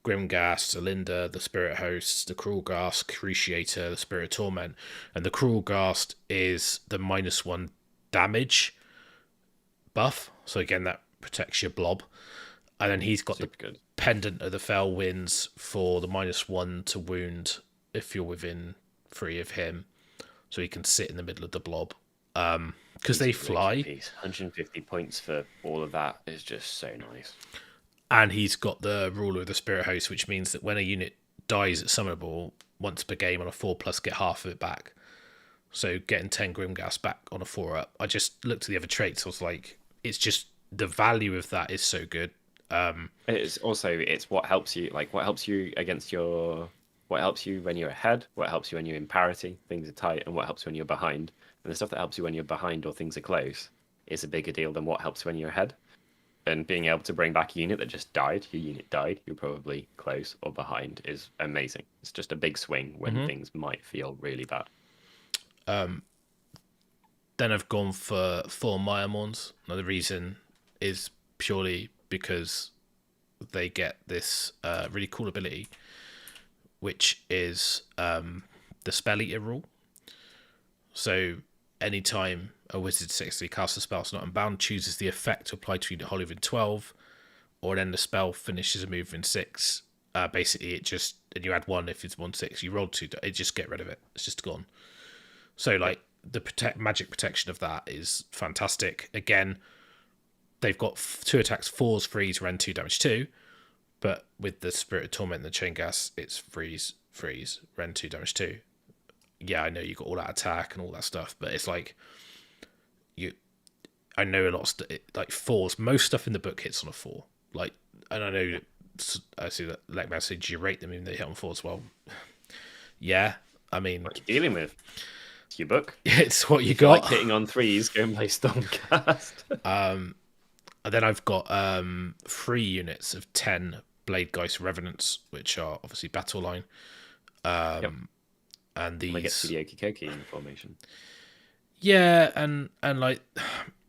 Grimghast, Olinda, the Spirit Host, the Cruel Ghast, Cruciator, the Spirit of Torment. And the Cruel Ghast is the -1 damage buff. So again, that protects your blob. And then he's got the Pendant of the Fell Winds for the -1 to wound if you're within 3 of him. So he can sit in the middle of the blob. Because they fly. 150 points for all of that is just so nice. And he's got the Ruler of the Spirit Host, which means that when a unit dies at Summonable, once per game on a 4+, get half of it back. So getting 10 Grimghast back on a 4-up. I just looked at the other traits. I was like, it's just the value of that is so good. It's what helps you, like what helps you what helps you when you're ahead, what helps you when you're in parity, things are tight, and what helps you when you're behind. And the stuff that helps you when you're behind or things are close is a bigger deal than what helps when you're ahead. And being able to bring back a unit that just died, your unit died, you're probably close or behind, is amazing. It's just a big swing when things might feel really bad. Then I've gone for 4 Myrmorns. Now the reason is purely because they get this really cool ability, which is the Spell Eater rule. So anytime a wizard successfully casts a spell that's not unbound, chooses the effect to apply to unit wholly within 12, or then the spell finishes a move in 6. Basically, it just, and you add 1 if it's 1/6. You roll 2, it just get rid of it. It's just gone. So like the magic protection of that is fantastic. Again, they've got 2 attacks, 4s, freeze, rend 2, damage 2. But with the Spirit of Torment and the Chain Gas, it's freeze, rend 2, damage 2. Yeah, I know you got all that attack and all that stuff, but it's like I know a lot of like 4s. Most stuff in the book hits on a 4. Like, and I know I see that Lekman said, "Do you rate them even they hit on 4s?" Well, yeah. I mean, what you're dealing with. It's your book. It's what you if got. Like hitting on 3s, go and play Stormcast. And then I've got 3 units of 10 Bladegeist Revenants, which are obviously battle line. And these get to the Okikoki formation. Yeah, and like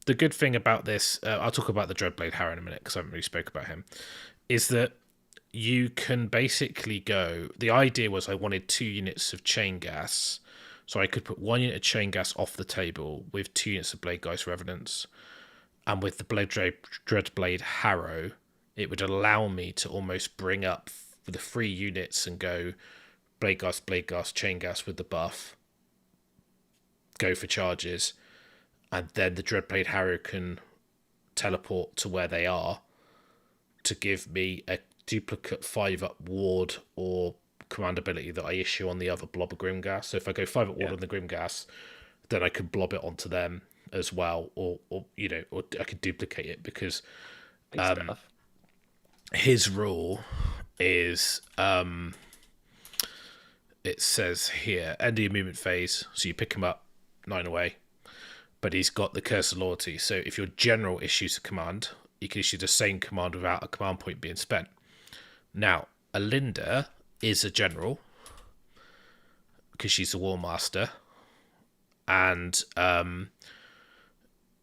the good thing about this, I'll talk about the Dreadblade Harrow in a minute because I haven't really spoke about him, is that you can basically go. The idea was I wanted 2 units of Chain Gas, so I could put 1 unit of Chain Gas off the table with 2 units of Bladegeist Revenants, and with the Dreadblade Harrow, it would allow me to almost bring up the 3 units and go Bladegeist, Chain Gas with the buff, go for charges, and then the Dreadblade Harrow can teleport to where they are to give me a duplicate 5-up ward or command ability that I issue on the other blob of Grimghast. So if I go 5-up ward on the Grimghast, then I could blob it onto them as well, or I could duplicate it because his rule is it says here, end of your movement phase, so you pick him up 9 away, but he's got the Curse of Loyalty, so if your general issues a command, you can issue the same command without a command point being spent. Now, Olinda is a general because she's a War Master, and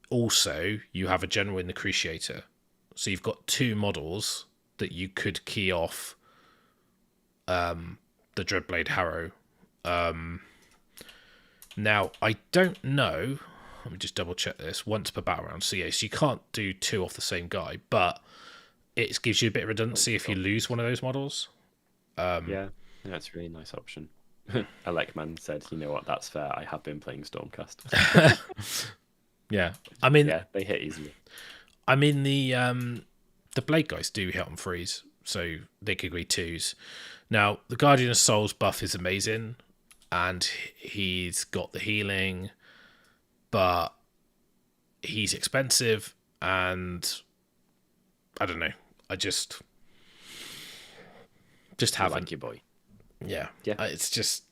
also you have a general in the Cruciator, so you've got 2 models that you could key off the Dreadblade Harrow. Now, I don't know. Let me just double check this. Once per battle round. So, yes, you can't do 2 off the same guy, but it gives you a bit of redundancy if you lose one of those models. Yeah, that's a really nice option. Alekman said, you know what, that's fair. I have been playing Stormcast. Yeah. I mean, yeah, they hit easily. I mean, the Blade guys do hit on freeze, so they could be 2s. Now, the Guardian of Souls buff is amazing, and he's got the healing, but he's expensive, and I don't know. I just haven't. Like your boy. Yeah. It's just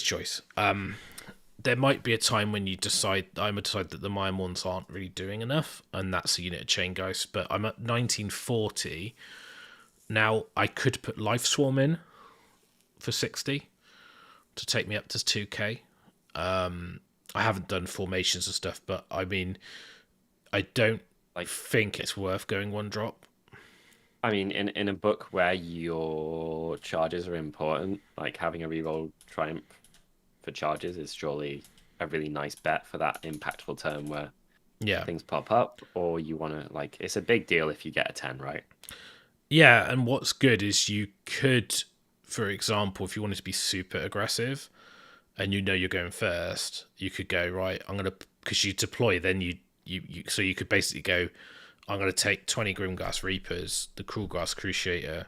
choice. There might be a time when you decide that the Myrmorns aren't really doing enough, and that's a unit of Chain Ghost. But I'm at 1940 now. I could put Life Swarm in for 60 to take me up to 2k. I haven't done formations and stuff, but I mean, I don't think it's worth going 1-drop. I mean, in a book where your charges are important, like having a reroll Triumph for charges is surely a really nice bet for that impactful turn where things pop up, or you want to, like, it's a big deal if you get a 10, right? Yeah, and what's good is you could, for example, if you wanted to be super aggressive and you know you're going first, you could go, right, I'm going to, because you deploy, then you so you could basically go, I'm going to take 20 Grimghast Reapers, the Cruelgrass Cruciator,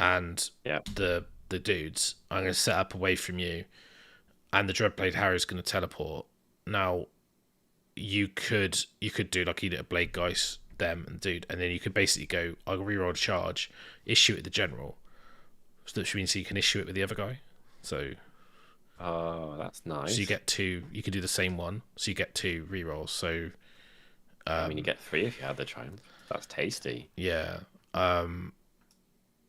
and the dudes. I'm going to set up away from you, and the Dreadblade Harrow is going to teleport. Now, you could do like a Blade Geist, them, and dude, and then you could basically go, I'll reroll a charge, issue it to the general, so that means you can issue it with the other guy. So, oh, that's nice. So you get 2. You could do the same one, so you get 2 rerolls. So, I mean, you get 3 if you have the Triumph. That's tasty. Yeah. And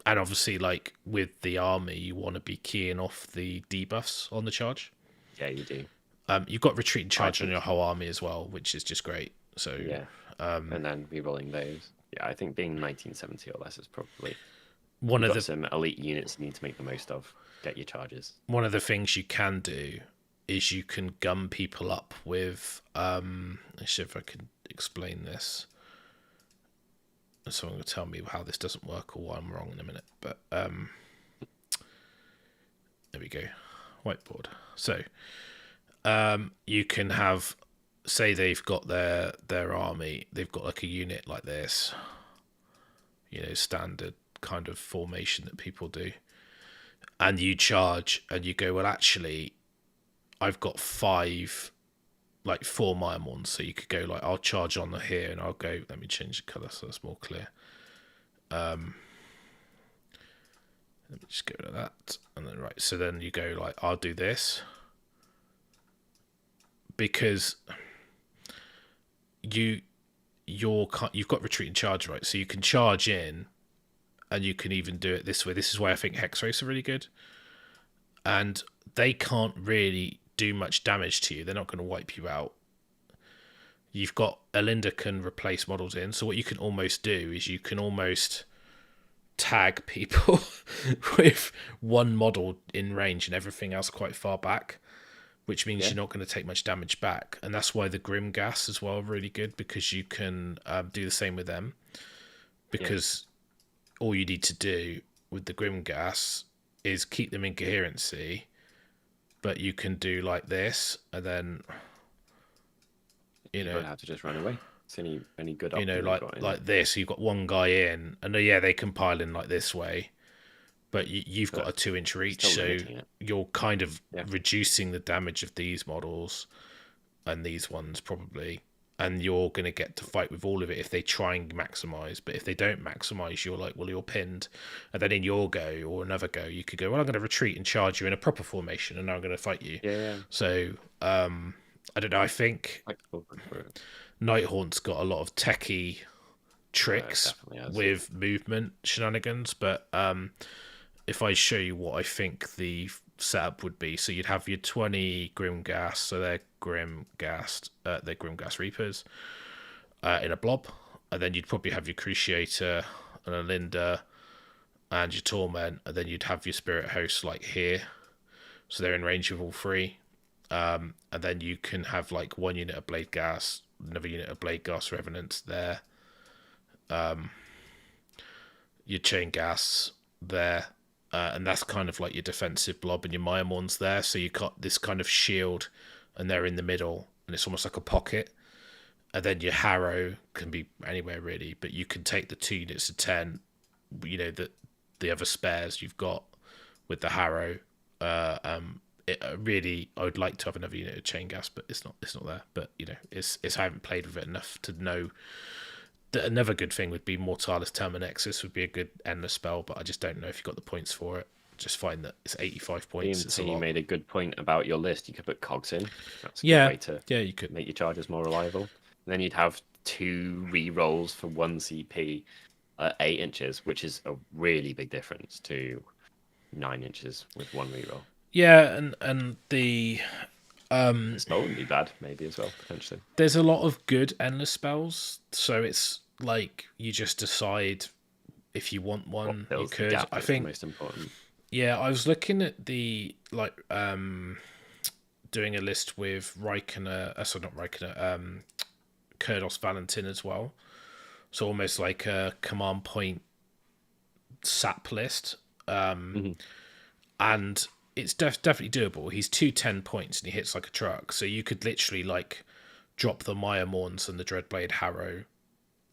obviously, like, with the army, you want to be keying off the debuffs on the charge. Yeah, you do. You've got retreat and charge on your whole army as well, which is just great. So yeah. And then re-rolling those. Yeah, I think being 1970 or less is probably one of the some elite units you need to make the most of. Get your charges. One of the things you can do is you can gun people up with let's see if I can explain this. Someone will tell me how this doesn't work or why I'm wrong in a minute. But there we go. Whiteboard. So you can have, say they've got their army, they've got like a unit like this, standard kind of formation that people do, and you charge and you go, well, actually I've got 4 Myrmorns, so you could go like, I'll charge on here and I'll go, let me change the colour so it's more clear. Let me just go to that, and then right, so then you go like, I'll do this, because you've got retreat and charge, right? So you can charge in, and you can even do it this way. This is why I think Hex Race are really good, and they can't really do much damage to you. They're not going to wipe you out. You've got Alinda can replace models in, so what you can almost do is you can almost tag people with one model in range and everything else quite far back, which means you're not going to take much damage back. And that's why the Grimghast as well are really good, because you can do the same with them, because all you need to do with the Grimghast is keep them in coherency, but you can do like this, and then you don't have to just run away. It's any good option, like this. You've got one guy in, and they can pile in like this way, but you've got a 2-inch reach, so you're kind of reducing the damage of these models and these ones probably, and you're going to get to fight with all of it if they try and maximize. But if they don't maximize, you're like, well, you're pinned, and then in your go or another go, you could go, well, I'm going to retreat and charge you in a proper formation, and now I'm going to fight you. So I don't know. I think Nighthaunt's got a lot of techie tricks with movement shenanigans, but if I show you what I think the setup would be, so you'd have your 20 Grimghast, so they're Grimghast Reapers in a blob, and then you'd probably have your Cruciator and Alinda and your torment, and then you'd have your spirit hosts like here, so they're in range of all three. And then you can have like one unit of blade gas, another unit of blade gas revenants there. Your chain gas there, and that's kind of like your defensive blob, and your Myrmorns there. So you've got this kind of shield, and they're in the middle, and it's almost like a pocket. And then your Harrow can be anywhere really, but you can take the 2 units of 10, you know, the other spares you've got with the Harrow. Really, I would like to have another unit of chain gas, but it's not there. But you know, it's I haven't played with it enough to know. Another good thing would be Mortalis Terminexus would be a good endless spell, but I just don't know if you got the points for it. Just find that it's 85 points. It's a lot. You made a good point about your list. You could put cogs in. That's a good way to you could make your charges more reliable. And then you'd have 2 re-rolls for 1 CP at 8 inches, which is a really big difference to 9 inches with 1 re-roll. Yeah, and the spell wouldn't be bad, maybe as well, potentially. There's a lot of good endless spells, so it's like you just decide if you want one. You could. I think most important. Yeah, I was looking at the doing a list with Kurdos Valentin as well. So almost like a command point sap list, and it's definitely doable. He's 210 points and he hits like a truck. So you could literally like drop the Myrmorns and the Dreadblade Harrow,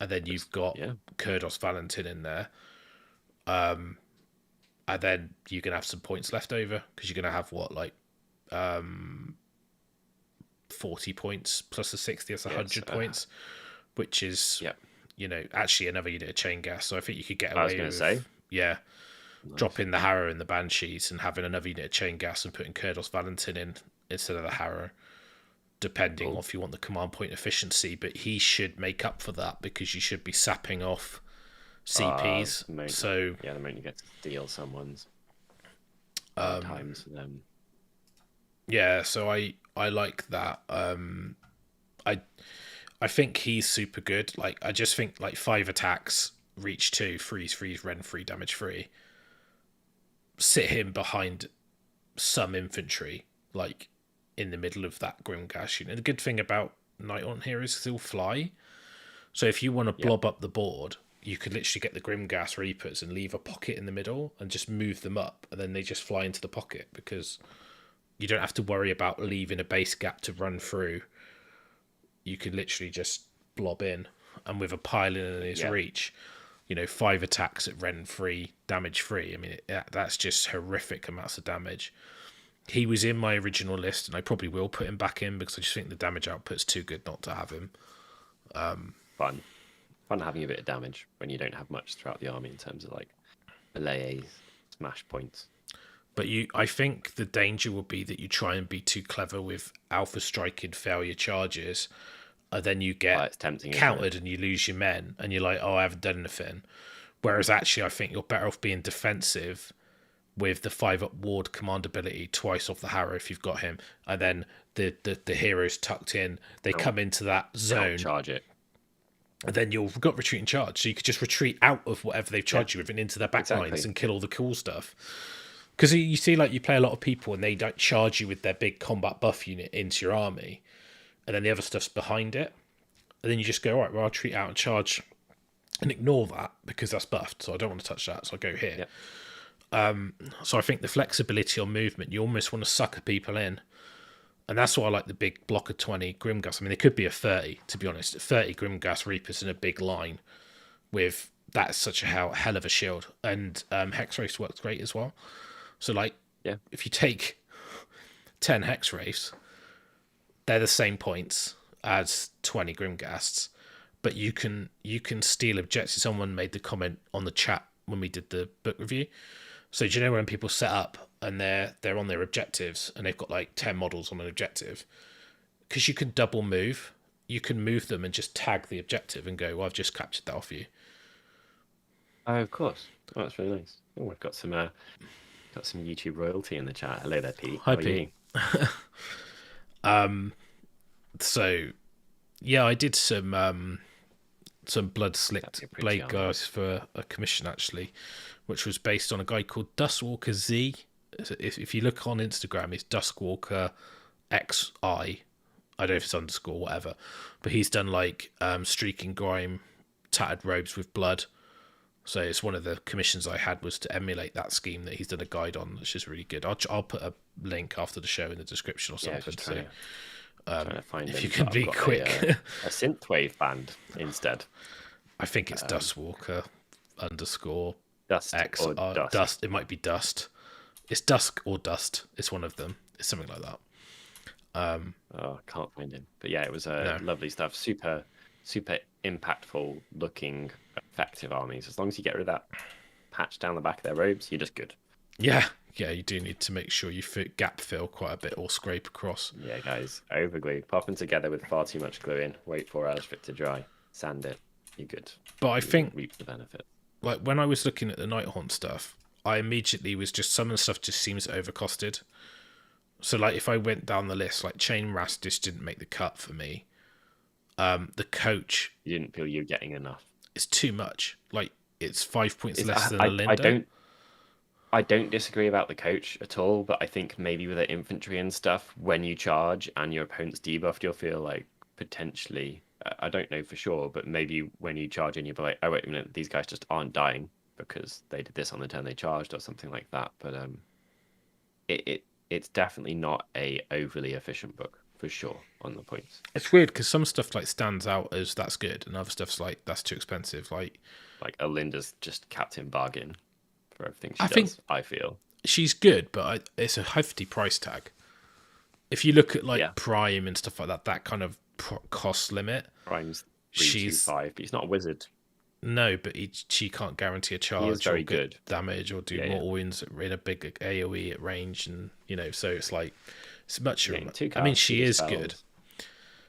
and then you've got Kurdos Valentin in there. And then you can have some points left over because you're going to have 40 points plus the 60, that's 100 points, which is, you know, actually another unit of chain gas. So I think you could get away with, nice. Dropping the Harrow and the Banshees and having another unit of chain gas and putting Kurdos Valentin in instead of the Harrow, depending on if you want the command point efficiency. But he should make up for that because you should be sapping off CPs. The moment you get to steal someone's times for them. Yeah, so I like that. I think he's super good. Like I just think like 5 attacks, reach 2, freeze, rend 3, damage 3. Sit him behind some infantry, like in the middle of that Grimgas unit. The good thing about Nighthaunt here is he'll fly. So if you want to blob up the board, you could literally get the Grimgas Reapers and leave a pocket in the middle and just move them up, and then they just fly into the pocket because you don't have to worry about leaving a base gap to run through. You could literally just blob in, and with a pile in his reach, you know, 5 attacks at rend 3, damage 3. I mean, that's just horrific amounts of damage. He was in my original list, and I probably will put him back in because I just think the damage output's too good not to have him. Fun having a bit of damage when you don't have much throughout the army in terms of like melee smash points. But I think the danger will be that you try and be too clever with alpha striking failure charges, and then you get countered and you lose your men, and you're like, oh, I haven't done anything. Whereas actually, I think you're better off being defensive with the 5-up ward command ability twice off the Harrow if you've got him, and then the heroes tucked in, they come into that zone, charge it, and then you've got retreat and charge, so you could just retreat out of whatever they've charged you with and into their back lines and kill all the cool stuff. Because you see, like, you play a lot of people and they don't charge you with their big combat buff unit into your army, and then the other stuff's behind it, and then you just go, all right, well, I'll retreat out and charge and ignore that because that's buffed, so I don't want to touch that, so I go here. So I think the flexibility on movement, you almost want to sucker people in, and that's why I like the big block of 20 Grimgas. I mean, it could be a 30, to be honest, 30 Grimgas Reapers in a big line with that's such a hell of a shield, and Hex Race works great as well. So, like, if you take 10 Hex Wraiths, they're the same points as 20 Grimgasts, but you can steal objectives. Someone made the comment on the chat when we did the book review. So, do you know when people set up and they're on their objectives and they've got like 10 models on an objective? Because you can double move, you can move them and just tag the objective and go, well, I've just captured that off you. Oh, of course. Oh, that's really nice. Oh, we've got some YouTube royalty in the chat. Hello there, Pete. Hi, Pete. So, yeah, I did some some blood slicked blade army. guys for a commission actually, which was based on a guy called Dustwalker Z. If you look on Instagram, it's Dustwalker XI. I don't know if it's underscore whatever, but he's done like streaking grime, tattered robes with blood. So it's one of the commissions I had was to emulate that scheme that he's done a guide on, which is really good. I'll put a link after the show in the description or something. Yeah, trying to find if you can be quick. A synthwave band instead. I think it's Dustwalker _. Dust X or dust. Dust. It might be Dust. It's Dusk or Dust. It's one of them. It's something like that. I can't find him. But yeah, it was lovely stuff. Super, super impactful looking, effective armies. As long as you get rid of that patch down the back of their robes, you're just good. Yeah, you do need to make sure you gap fill quite a bit or scrape across. Yeah, guys, overglue. Pop them together with far too much glue in. Wait 4 hours for it to dry. Sand it. You're good. But I think reap the benefit. Like when I was looking at the Nighthaunt stuff, I immediately was just some of the stuff just seems overcosted. So like if I went down the list, like Chain Rast just didn't make the cut for me. The coach, you didn't feel you were getting enough. It's too much. Like it's 5 points less than a Linda. I don't disagree about the coach at all, but I think maybe with the infantry and stuff, when you charge and your opponent's debuffed, you'll feel like potentially, I don't know for sure, but maybe when you charge and you'll be like, oh wait a minute, these guys just aren't dying because they did this on the turn they charged or something like that. But it's definitely not a overly efficient book for sure on the points. It's weird because some stuff like stands out as that's good, and other stuff's like that's too expensive. Like Alinda's just Captain Bargain for everything she does. I feel she's good, but it's a hefty price tag. If you look at Prime and stuff like that, that kind of cost limit. Prime's 325, but he's not a wizard. No, but she can't guarantee a charge or good damage or do mortal wounds in a big AoE at range, and so it's like it's much. I mean, she is good.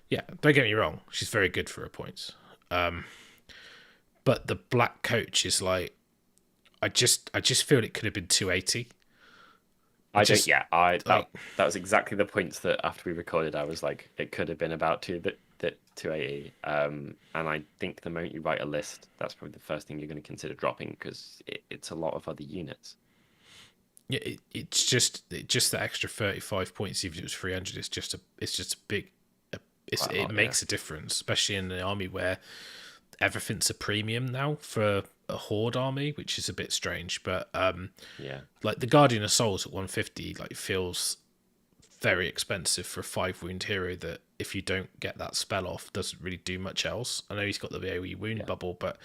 Yeah, don't get me wrong, she's very good for her points. But the black coach is like, I just feel it could have been 280. That was exactly the points that after we recorded, I was like, it could have been about 280. And I think the moment you write a list, that's probably the first thing you're going to consider dropping because it's a lot of other units. Yeah, it's just the extra 35 points. Even if it was 300, it's just a big. It makes a difference, especially in an army where everything's a premium now for a horde army, which is a bit strange. But like the Guardian of Souls at 150, like feels very expensive for a 5 wound hero that if you don't get that spell off doesn't really do much else. I know he's got the AoE wound bubble, but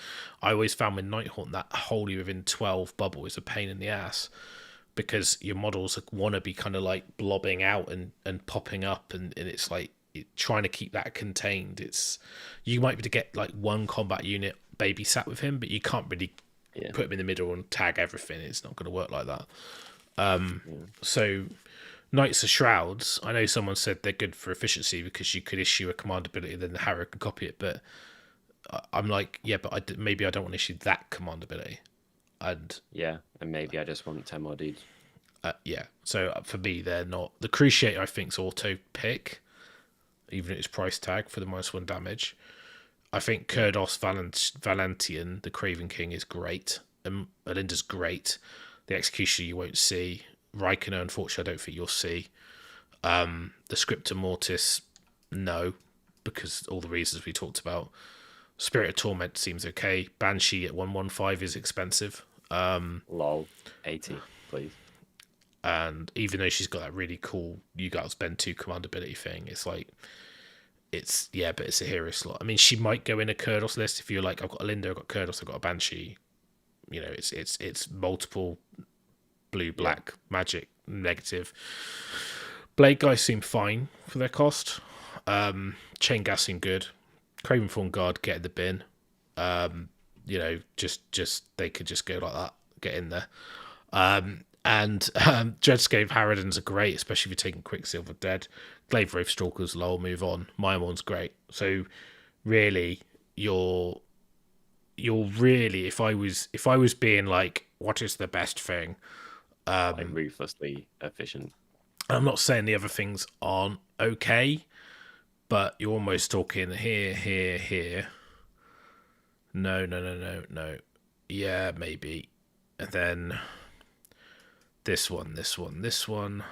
I always found with Nighthaunt that wholly within 12 bubble is a pain in the ass because your models want to be kind of like blobbing out and popping up, and it's like trying to keep that contained. You might be able to get like one combat unit babysat with him, but you can't really put him in the middle and tag everything. It's not going to work like that. So Knights of Shrouds, I know someone said they're good for efficiency because you could issue a command ability, then the Harrow can copy it. But I'm like, but maybe I don't want to issue that command ability. And maybe I just want 10 more dudes. So for me, they're not. The Cruciator, I think, is auto pick, even at its price tag for the -1 damage. I think Kurdos Valentian, the Craven King, is great. And Alinda's great. The Executioner you won't see. Raikkonen, unfortunately, I don't think you'll see. The Scriptor Mortis, no, because all the reasons we talked about. Spirit of Torment seems okay. Banshee at 115 is expensive. Lol, 80, please. And even though she's got that really cool, you got to spend 2 command ability thing, it's like, but it's a hero slot. I mean, she might go in a Kurdos list if you're like, I've got Alinda, I've got Kurdos, I've got a Banshee. It's multiple blue-black magic negative. Blade guys seem fine for their cost. Chain gas seem good. Craventhorn Guard get in the bin. Just they could just go like that, get in there. Dreadscape Harridans are great, especially if you're taking Quicksilver Dead. Glaive Wraith Stalkers, lol, move on. Myrmorn's great. So really, you're really, if I was being like, what is the best thing? Like ruthlessly efficient. I'm not saying the other things aren't okay, but you're almost talking here. No. Yeah, maybe. And then this one, this one, this one,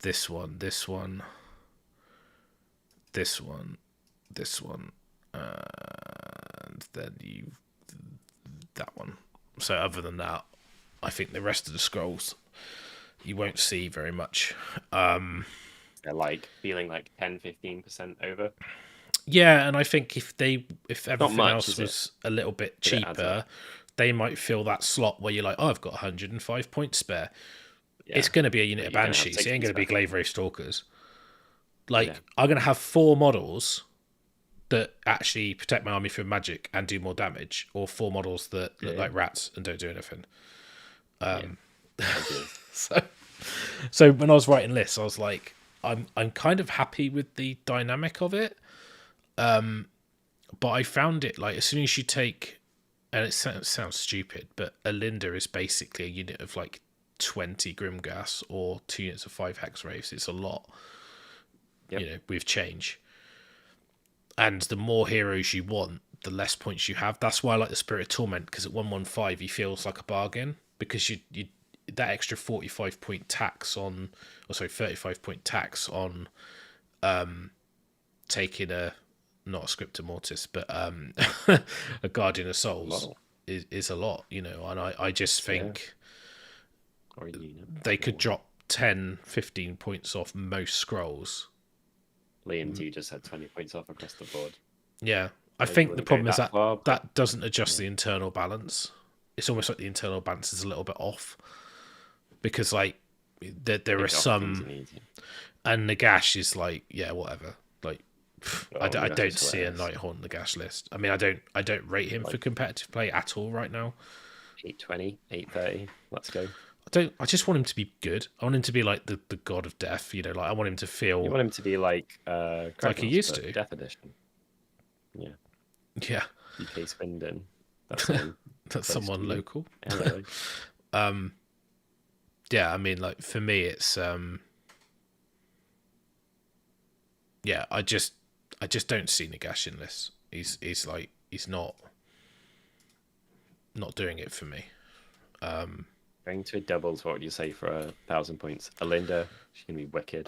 this one, this one, this one, this one, and then that one. So other than that, I think the rest of the scrolls you won't see very much. They're like feeling like 10-15% over. Yeah, and I think if everything much, else was a little bit But it adds cheaper, up. they might fill that slot where you're like, oh, I've got 105 points spare. Yeah. It's going to be a unit But of you're gonna have Banshees. It 60 ain't going to be spare. Glaive Ray Stalkers. Like, Yeah. I'm going to have 4 models that actually protect my army from magic and do more damage, or 4 models that look like rats and don't do anything. So when I was writing lists, I was like, I'm kind of happy with the dynamic of it. But I found it like as soon as you take, and it sounds stupid, but a Linda is basically a unit of like 20 Grimgas or 2 units of 5 Hex Wraiths. It's a lot, with change. And the more heroes you want, the less points you have. That's why I like the Spirit of Torment, because at 115 he feels like a bargain, because you that extra 45 point tax on, 35 point tax on taking not a Scriptor Mortis, but a Guardian of Souls is a lot, and I just think they could drop 10-15 points off most scrolls. Liam T just had 20 points off across the board. Yeah, I think the problem is that doesn't adjust yeah. the internal balance. It's almost like the internal balance is a little bit off, because like there are some, and Nagash is like, yeah, whatever. Like, I don't see a Nighthaunt Nagash list. I mean, I don't rate him for competitive play at all right now. 820, 830. Let's go. I just want him to be good. I want him to be like the god of death. Like I want him to feel. You want him to be like like he used to. Death Edition. Yeah. Yeah. UK Swindon. That's that's someone local. Anyway. Yeah, I mean, like for me, it's yeah. I just don't see Nagash in this. He's not doing it for me. Going to doubles, what would you say for 1,000 points? Alinda, she's gonna be wicked.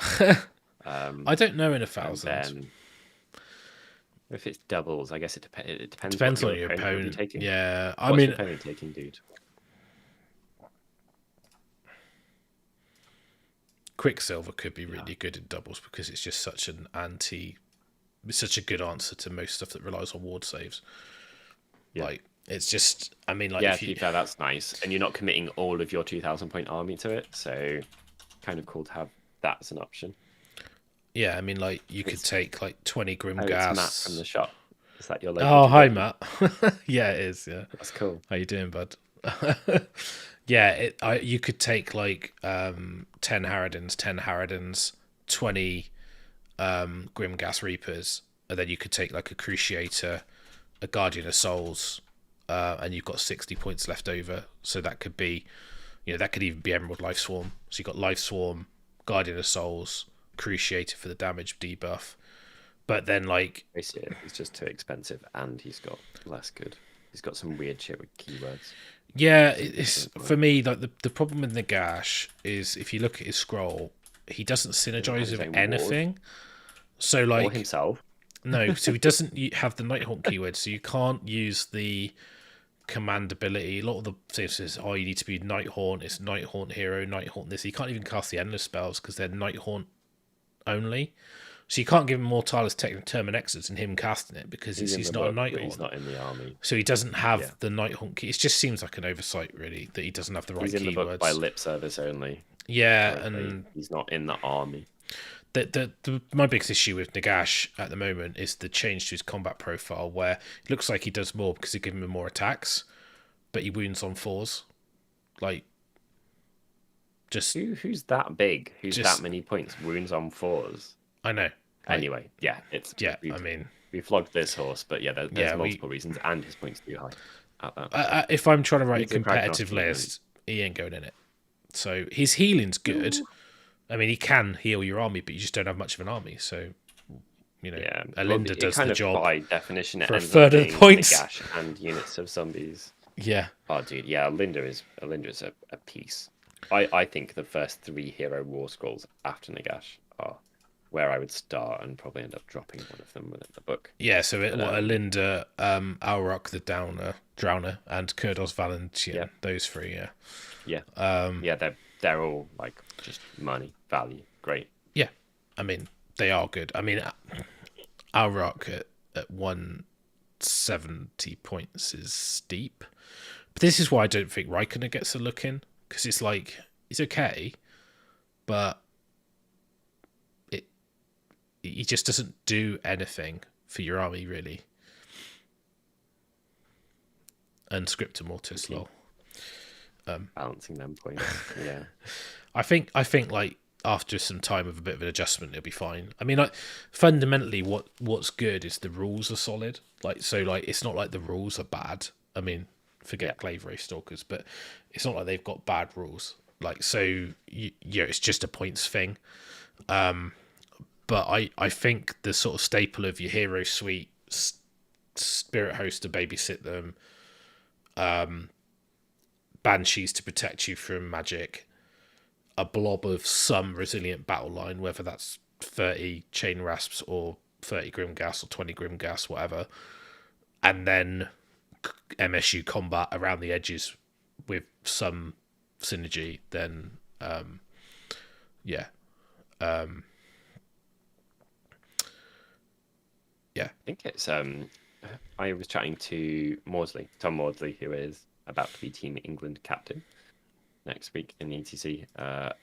I don't know in 1,000. Then, if it's doubles, I guess it depends. Depends on your opponent. Taking. Yeah, I mean, your opponent taking, dude. Quicksilver could be really good in doubles, because it's just such a good answer to most stuff that relies on ward saves. Yeah. Like, it's just, I mean, like, to be fair, that's nice, and you're not committing all of your 2,000 point army to it, so kind of cool to have that as an option. Yeah, I mean, like, you could take like 20 Grimgas. It's Matt from the shop. Is that your local? Oh, hi, Matt. Yeah, it is. Yeah, that's cool. How you doing, bud? Yeah, you could take like 10 Harridans, 20 Grimgas Reapers, and then you could take like a Cruciator, a Guardian of Souls, and you've got 60 points left over. So that could be, that could even be Emerald Life Swarm. So you've got Life Swarm, Guardian of Souls, Cruciator for the damage debuff. But then, like, he's just too expensive, and he's got less good. He's got some weird shit with keywords. Yeah, it's for me, like the problem with Nagash is if you look at his scroll, he doesn't synergize with anything. Ward. So like or himself. No, so he doesn't have the Nighthaunt keyword, so you can't use the command ability. A lot of the things says, you need to be Nighthaunt. It's Nighthaunt hero, Nighthaunt this. You can't even cast the endless spells because they're Nighthaunt only. So you can't give him Mortalis Terminexus and him casting it because he's not a Nighthaunt. He's not in the army. So he doesn't have the Nighthaunt key. It just seems like an oversight, really, that he doesn't have the right keywords. He's in the book by lip service only. Yeah, and he's not in the army. My biggest issue with Nagash at the moment is the change to his combat profile, where it looks like he does more because they give him more attacks, but he wounds on 4s. Like, just who's that big? Who's that many points? Wounds on 4s. I know. Anyway, we flogged this horse, but there's multiple reasons, and his points too high at that. If I'm trying to write a competitive list, he ain't going in it. So his healing's good. I mean, he can heal your army, but you just don't have much of an army. So You know, Yeah, Alinda it does kind the of job by definition it for a ends up third of the being points. Nagash and units of zombies. Yeah. Oh, dude, yeah, Alinda is a piece. I think the first 3 hero war scrolls after Nagash are where I would start and probably end up dropping one of them within the book. Yeah, so Alinda, Alrock the Drowner, and Kurdos Valentian. Yeah. Those 3, yeah. Yeah. Yeah, they're all like just money, value. Great. Yeah. I mean, they are good. I mean, Alrock at 170 points is steep. But this is why I don't think Raikkonen gets a look in, because it's like, he's okay, but he just doesn't do anything for your army, really. And Scriptor Mortis, lol. Balancing them points, yeah. I think like after some time of a bit of an adjustment, it'll be fine. I mean, like fundamentally, what's good is the rules are solid. Like, so like it's not like the rules are bad. I mean, forget Glaive Ray Stalkers, but it's not like they've got bad rules. Like, so yeah, it's just a points thing. But I think the sort of staple of your hero suite, Spirit Host to babysit them, Banshees to protect you from magic, a blob of some resilient battle line, whether that's 30 Chain Rasps or 30 Grimgas or 20 Grimgas, whatever, and then MSU combat around the edges with some synergy, then yeah. I think it's I was chatting to Tom Maudsley, who is about to be Team England captain next week in the ETC,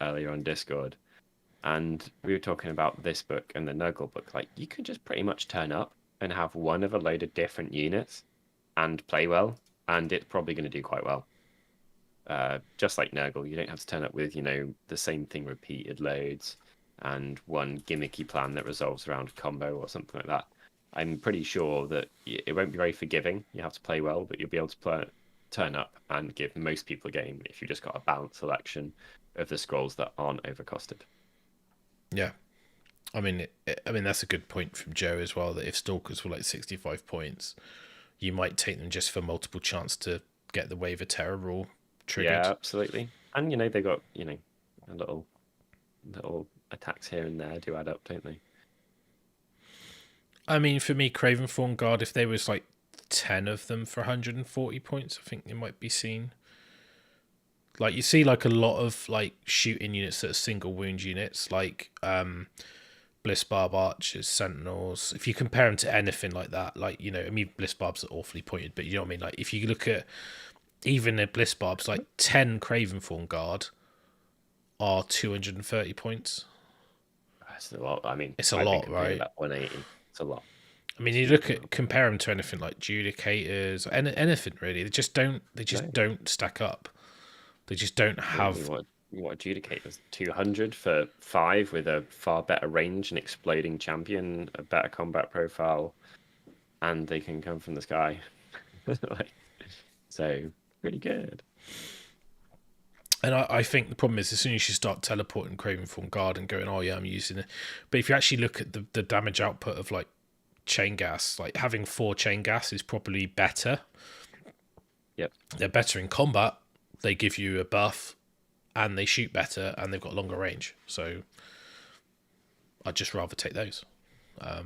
earlier on Discord, and we were talking about this book and the Nurgle book. Like, you can just pretty much turn up and have one of a load of different units and play well, and it's probably going to do quite well. Just like Nurgle, you don't have to turn up with, the same thing repeated loads and one gimmicky plan that resolves around combo or something like that. I'm pretty sure that it won't be very forgiving. You have to play well, but you'll be able to turn up and give most people a game if you just got a balanced selection of the scrolls that aren't overcosted. Yeah. I mean, that's a good point from Joe as well, that if Stalkers were like 65 points, you might take them just for multiple chance to get the Wave of Terror rule triggered. Yeah, absolutely. And, they got, a little attacks here and there do add up, don't they? I mean, for me, Craventhorn Guard, if there was like 10 of them for 140 points, I think they might be seen. Like, you see like a lot of like shooting units that are single wound units, like Bliss Barb Archers, Sentinels. If you compare them to anything like that, like, I mean, Bliss Barbs are awfully pointed, but you know what I mean? Like, if you look at even the Bliss Barbs, like 10 Craventhorn Guard are 230 points. That's a lot. I mean, it's a lot, right? 180. It's a lot. I mean, you compare them to anything like Judicators, anything really. They just don't stack up. They just don't have. What Judicators? 200 for 5 with a far better range, an exploding champion, a better combat profile, and they can come from the sky. So pretty good. And I think the problem is, as soon as you start teleporting Craventhorn Guard and going, oh yeah, I'm using it. But if you actually look at the damage output of like Chain Gas, like having 4 Chain Gas is probably better. Yep. They're better in combat. They give you a buff and they shoot better and they've got longer range. So I'd just rather take those. I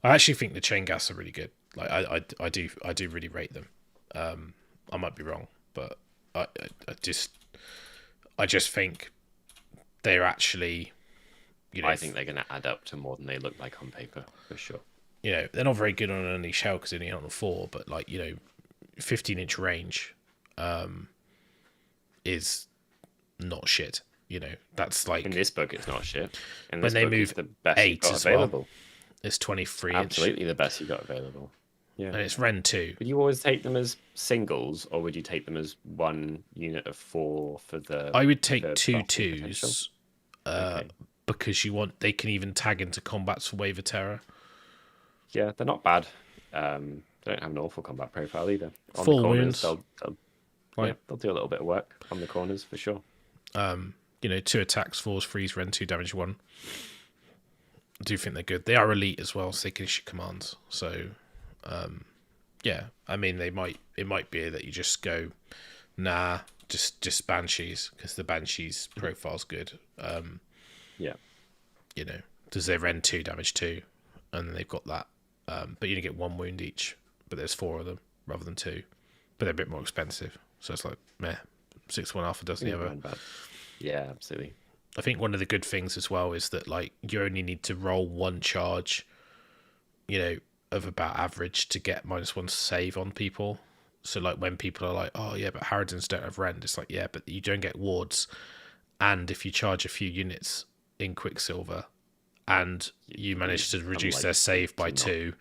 actually think the Chain Gas are really good. Like I do really rate them. I might be wrong, but I just think they're actually, I think they're going to add up to more than they look like on paper, for sure. They're not very good on an Unleash Hell because they're only on a 4, but 15-inch range is not shit. That's like... In this book, it's not shit. In when this they book, move it's the best 8 you've got as available. Well, it's 23-inch. Absolutely the best you got available. Yeah. And it's Ren 2. Would you always take them as singles, or would you take them as one unit of 4 for the... I would take 2 2s, because they can even tag into combats for Wave of Terror. Yeah, they're not bad. They don't have an awful combat profile either. On Full the corners, wounds. they'll do a little bit of work on the corners for sure. 2 attacks, 4s, freeze, Ren 2, damage 1. I do think they're good. They are elite as well, so they can issue commands. So, yeah, I mean, it might be that you just go, nah, just Banshees, because the Banshees profile's good. Yeah. You know, does their Rend 2 damage 2, and then they've got that. But you only get 1 wound each, but there's 4 of them rather than 2. But they're a bit more expensive, so it's like, meh, 6-1 alpha doesn't ever. Yeah, absolutely. I think one of the good things as well is that like you only need to roll 1 charge, you know, of about average to get -1 save on people. So like when people are like, oh yeah, but Harridans don't have Rend, it's like, yeah, but you don't get wards, and if you charge a few units in Quicksilver and you manage to reduce their save by 2,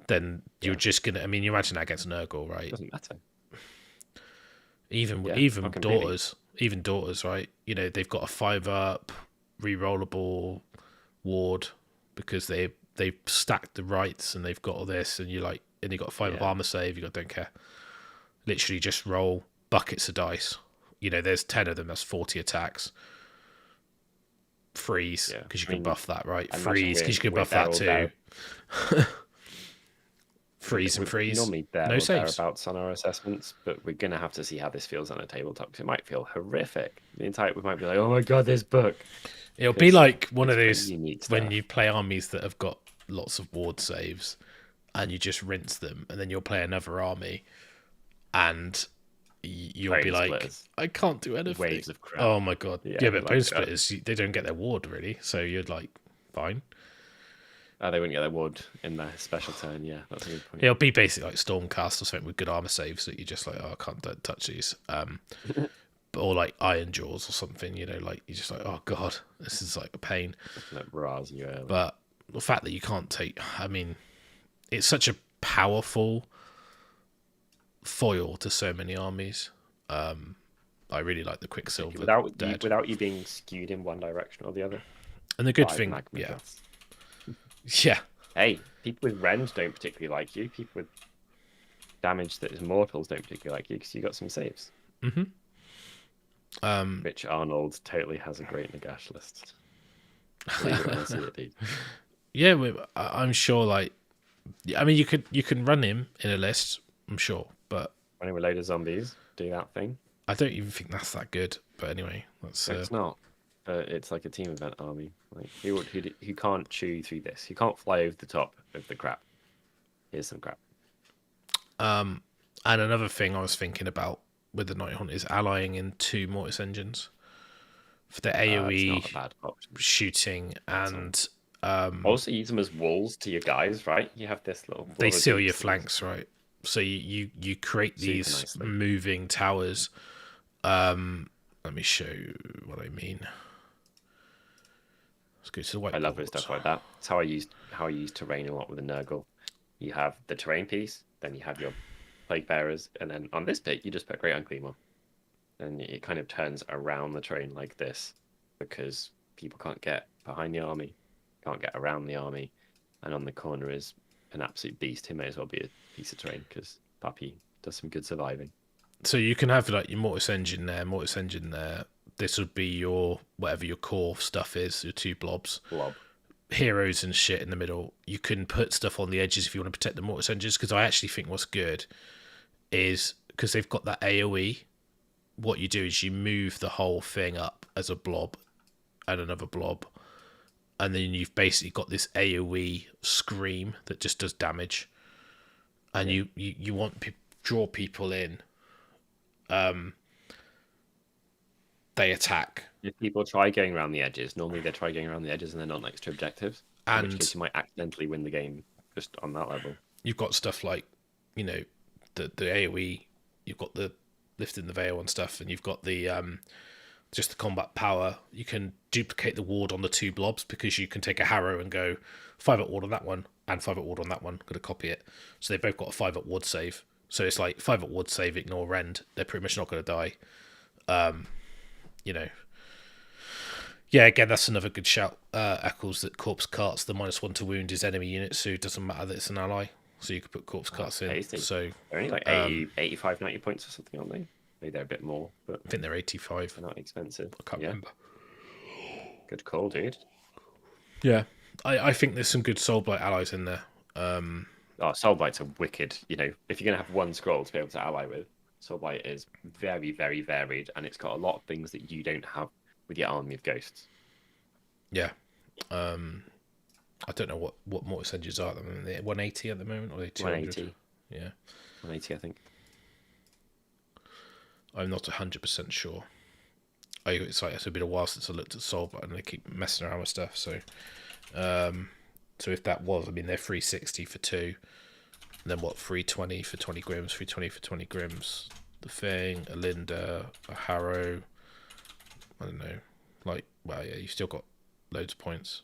then you're just gonna, I mean, you imagine that against Nurgle, right? Doesn't matter. Even daughters, right? You know, they've got a 5-up rerollable ward because they've stacked the rights and they've got all this, and you're like, and you got a 5 of armor save. You got, don't care. Literally just roll buckets of dice. You know, there's 10 of them. That's 40 attacks. Freeze because you can buff that, right? Freeze because you can buff that too. Freeze and freeze. Normally there no or saves. Thereabouts on our assessments, but we're gonna have to see how this feels on a tabletop because it might feel horrific. We might be like, oh my god, this book. It'll be like one of those when you play armies that have got lots of ward saves, and you just rinse them, and then you'll play another army, and you'll be like, splitters. I can't do anything. Waves of crap. Oh my god. Yeah, but Bone Splitters, they don't get their ward really, so you're like, fine. Oh, they wouldn't get their ward in their special turn. Yeah, that's a good point. It'll be basically like Stormcast or something with good armor saves that you're just like, oh, don't touch these. Or like Iron Jaws or something, you know, like you're just like, oh god, this is like a pain. Like Raz, but the fact that you can't take, I mean, it's such a powerful foil to so many armies. I really like the Quicksilver without you being skewed in one direction or the other. And the good thing, yeah. Hey, people with Rend don't particularly like you. People with damage that is mortals don't particularly like you because you got some saves. Which Arnold totally has a great Nagash list. Yeah, I'm sure. Like, I mean, you can run him in a list, I'm sure, but running with a load of zombies, do that thing. I don't even think that's that good. But anyway, it's not. But it's like a team event army. Like who can't chew through this? Who can't fly over the top of the crap? Here's some crap. And another thing I was thinking about with the Nighthaunt is allying in 2 Mortis engines for the AoE shooting and also use them as walls to your guys, right? You have this little. They seal your flanks, right? So you create these moving towers. Let me show you what I mean. Let's go to the whiteboard. I love stuff like that. It's how I use terrain a lot with a Nurgle. You have the terrain piece, then you have your plague bearers, and then on this bit you just put Great Unclean One. And it kind of turns around the terrain like this because people can't get behind the army, can't get around the army, and on the corner is an absolute beast. He may as well be a piece of terrain because Puppy does some good surviving. So you can have like your Mortis engine there. This would be your whatever your core stuff is, your 2 blobs. Heroes and shit in the middle. You can put stuff on the edges if you want to protect the Mortis engines, because I actually think what's good is because they've got that AoE, what you do is you move the whole thing up as a blob and another blob, and then you've basically got this AoE scream that just does damage, and you want to draw people in. They attack. If people try going around the edges, normally they try going around the edges and they're not next to objectives. In which case you might accidentally win the game just on that level. You've got stuff like, you know, the AoE, you've got the lifting the veil and stuff, and you've got the just the combat power. You can duplicate the ward on the 2 blobs because you can take a harrow and go 5-up ward on that one and 5-up ward on that one. Got to copy it. So they've both got a 5-up ward save. So it's like 5-up ward save, ignore Rend. They're pretty much not going to die. You know. Yeah, again, that's another good shout. Eccles that Corpse Carts, the -1 to wound is enemy units, so it doesn't matter that it's an ally. So you could put Corpse Carts in. Tasty. So they're only like 80, 85, 90 points or something, aren't they? Maybe they're a bit more, but I think they're 85. They're not expensive. I can't remember. Good call, dude. Yeah. I think there's some good Soulblight allies in there. Oh, Soulblights are wicked. You know, if you're going to have one scroll to be able to ally with, Soulblight is very, very varied, and it's got a lot of things that you don't have with your army of ghosts. Yeah. I don't know what Mortis engines are at the moment. They're 180 at the moment, or are they 200? 180. Yeah. 180, I think. I'm not 100% sure. It's been a while since I looked at Soulblight, and they keep messing around with stuff. So, so if that was, I mean, they're 360 for 2, and then what? 320 for 20 Grims, 320 for 20 Grims. The Thing, a Linda, a Harrow. I don't know. Like, well, yeah, you've still got loads of points.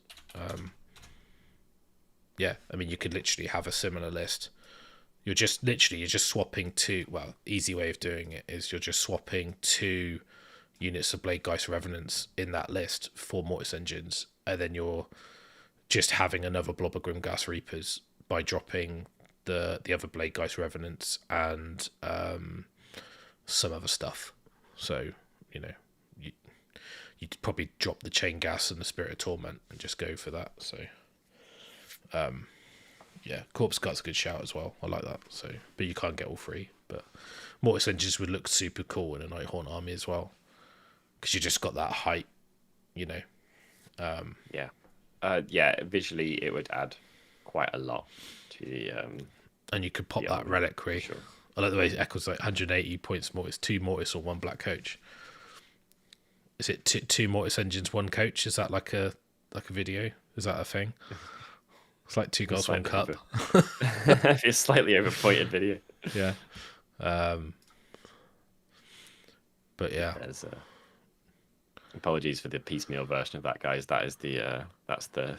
Yeah, I mean, you could literally have a similar list. You're just swapping two. Well, easy way of doing it is you're just swapping 2 units of Blade Geist Revenants in that list for Mortis engines, and then you're just having another blob of Grimghast Reapers by dropping the other Blade Geist Revenants and some other stuff. So, you know, you'd probably drop the Chain Gas and the Spirit of Torment and just go for that. So, yeah, Corpse Gut's a good shout as well. I like that. So, but you can't get all 3. But Mortis engines would look super cool in a Nighthaunt army as well, because you just got that height, you know. Yeah, visually it would add quite a lot to the. And you could pop that reliquary. Sure. I like the way it echoes like 180 points Mortis, 2 Mortis or 1 Black Coach. Is it two Mortis engines, 1 coach? Is that like a video? Is that a thing? It's like 2 goals, 1 cup. It's a slightly overpointed video. Yeah. But yeah. There's apologies for the piecemeal version of that, guys. That is that's the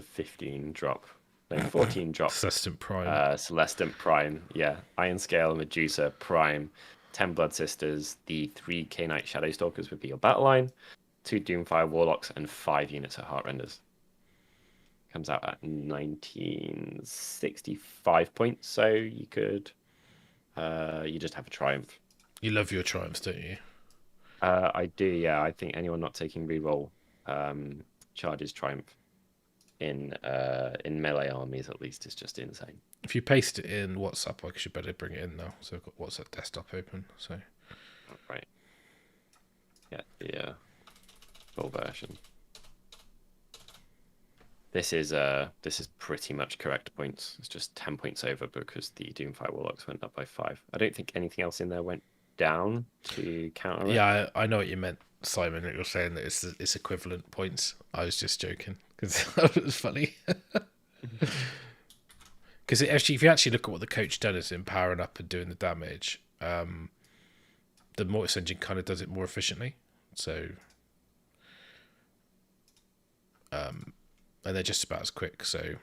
15 drop. No, 14 drop. Celestant Prime. Celestant Prime, yeah. Iron Scale, Medusa, Prime, 10 Blood Sisters, the 3 Khainite Shadow Stalkers would be your battle line, 2 Doomfire Warlocks, and 5 units of Heartrenders. Comes out at 1965 points, so you could you just have a Triumph. You love your Triumphs, don't you? I do, yeah. I think anyone not taking reroll charges Triumph in melee armies at least is just insane. If you paste it in WhatsApp, I should better bring it in now. So I've got WhatsApp desktop open. So right, yeah, the full version. This is pretty much correct points. It's just 10 points over because the Doomfire Warlocks went up by 5. I don't think anything else in there went down to counter it. Yeah, I know what you meant, Simon. You're saying that it's equivalent points. I was just joking because that was funny. Because if you actually look at what the coach does in powering up and doing the damage, the Mortis engine kind of does it more efficiently. So, and they're just about as quick. So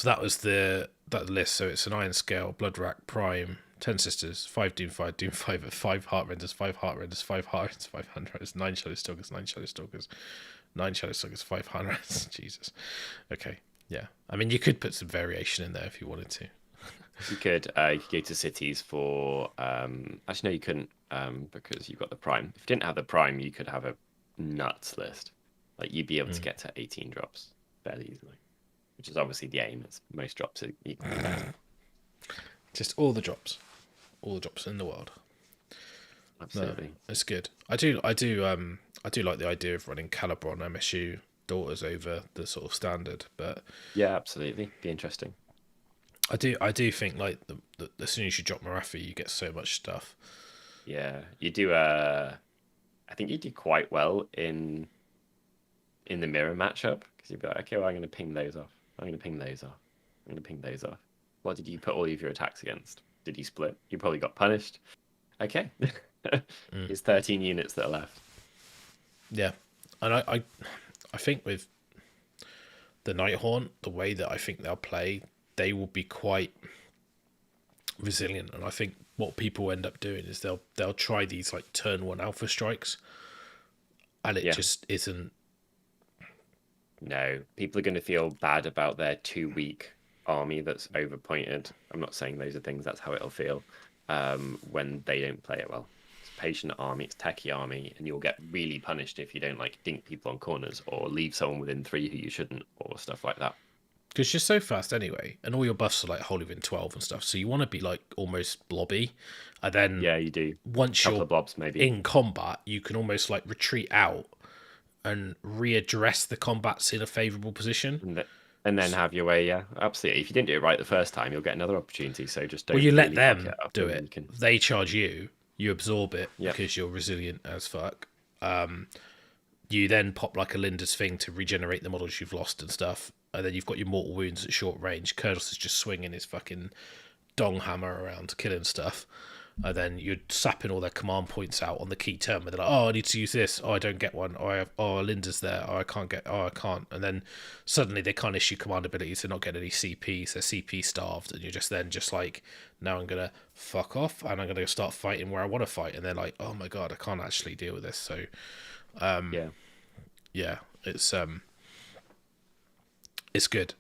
that was that list. So it's an Iron Scale, Blood Rack, Prime, 10 Sisters, 5 Doomfire, 5 Heartrenders, 5 Heartrenders, 5 Heartrenders, 5 Heartrenders, 9 Shadow Stalkers, 9 Shadow Stalkers, 9 Shadow Stalkers, 5 Heartrenders. Jesus. Okay. Yeah. I mean, you could put some variation in there if you wanted to. You could go to cities for. Actually, no, you couldn't because you've got the Prime. If you didn't have the Prime, you could have a nuts list. Like you'd be able to get to 18 drops fairly easily, which is obviously the aim. It's most drops are equal. Just all the drops in the world. Absolutely, no, it's good. I do like the idea of running Calibron MSU Daughters over the sort of standard, but yeah, absolutely, be interesting. I do think like as soon as you drop Marathi, you get so much stuff. Yeah, you do. I think you do quite well in the mirror matchup because you'd be like, okay, well, I'm going to ping those off. I'm going to ping those off. I'm going to ping those off. What did you put all of your attacks against? Did you split? You probably got punished. Okay, It's 13 units that are left. Yeah, and I think with the Nighthaunt, the way that I think they'll play, they will be quite resilient, and I think what people end up doing is they'll try these like turn 1 alpha strikes, and it just isn't. No, people are going to feel bad about their too weak army that's overpointed. I'm not saying those are things. That's how it'll feel when they don't play it well. It's patient army, it's techie army, and you'll get really punished if you don't like dink people on corners or leave someone within 3 who you shouldn't, or stuff like that. Because you're so fast anyway, and all your buffs are like wholly within 12 and stuff, so you want to be like almost blobby, and then Yeah, you do. once Couple you're of blobs, maybe. in combat, you can almost like retreat out and readdress the combats in a favourable position. And then have your way, yeah, absolutely. If you didn't do it right the first time, you'll get another opportunity. So just don't. Well, you let really them fuck up do and it. you can- They charge you. You absorb it Yep. because you're resilient as fuck. You then pop like a Linda's thing to regenerate the models you've lost and stuff. And then you've got your mortal wounds at short range. Kurdos is just swinging his fucking dong hammer around, killing stuff. And then you're sapping all their command points out on the key turn where they're like, oh, I need to use this. Oh, I don't get one. Oh, Linda's there. Oh, I can't get. Oh, I can't. And then suddenly they can't issue command abilities. They're not getting any CPs. They're CP starved. And you're just like, now I'm going to fuck off and I'm going to start fighting where I want to fight. And they're like, oh my God, I can't actually deal with this. So, yeah, it's good.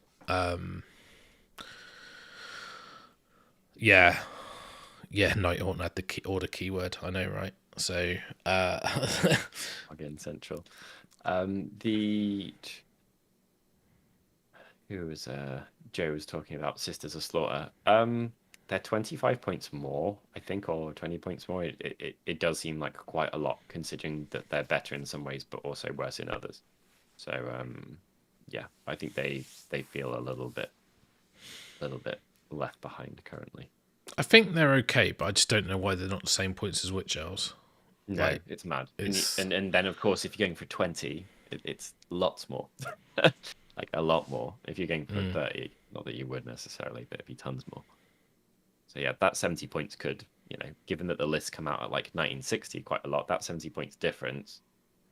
Yeah, Nighthaunt had the order keyword. I know, right? So, Again, central. Who was Joe was talking about Sisters of Slaughter. They're 25 points more, I think, or 20 points more. It does seem like quite a lot, considering that they're better in some ways, but also worse in others. So, yeah, I think they feel a little bit left behind currently. I think they're okay, but I just don't know why they're not the same points as Witch Elves. No, Like, it's mad. it's- And then, of course, if you're going for 20, it's lots more. Like, a lot more. If you're going for 30, not that you would necessarily, but it'd be tons more. So, yeah, that 70 points could, given that the lists come out at, like, 1960 quite a lot, that 70 points difference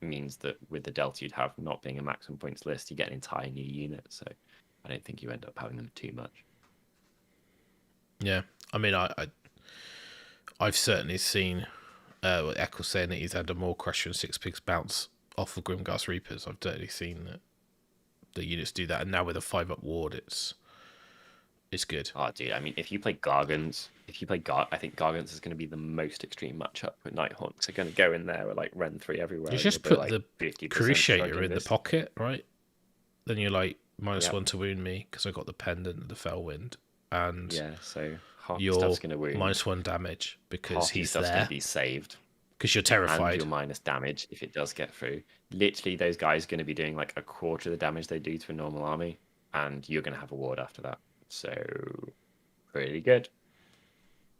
means that with the delta you'd have not being a maximum points list, you get an entire new unit. So, I don't think you end up having them too much. Yeah, I mean, I've certainly seen Echo saying that he's had a more Crusher and Six Pigs bounce off the Grimghast Reapers. I've totally seen that the units do that, and now with a 5-up ward, it's good. Oh, dude, I mean, if you play Gargants, I think Gargants is going to be the most extreme matchup with Nighthaunt. They're going to go in there with like Ren 3 everywhere. You just put the Cruciator in the pocket, right? Then you're like, -1 to wound me because I got the pendant and the Fellwind. And yeah, so half your stuff's going to wound. -1 damage because half he's stuff's there. going to be saved. Because you're terrified. And your minus damage if it does get through. Literally, those guys are going to be doing like a quarter of the damage they do to a normal army, and you're going to have a ward after that. So, really good.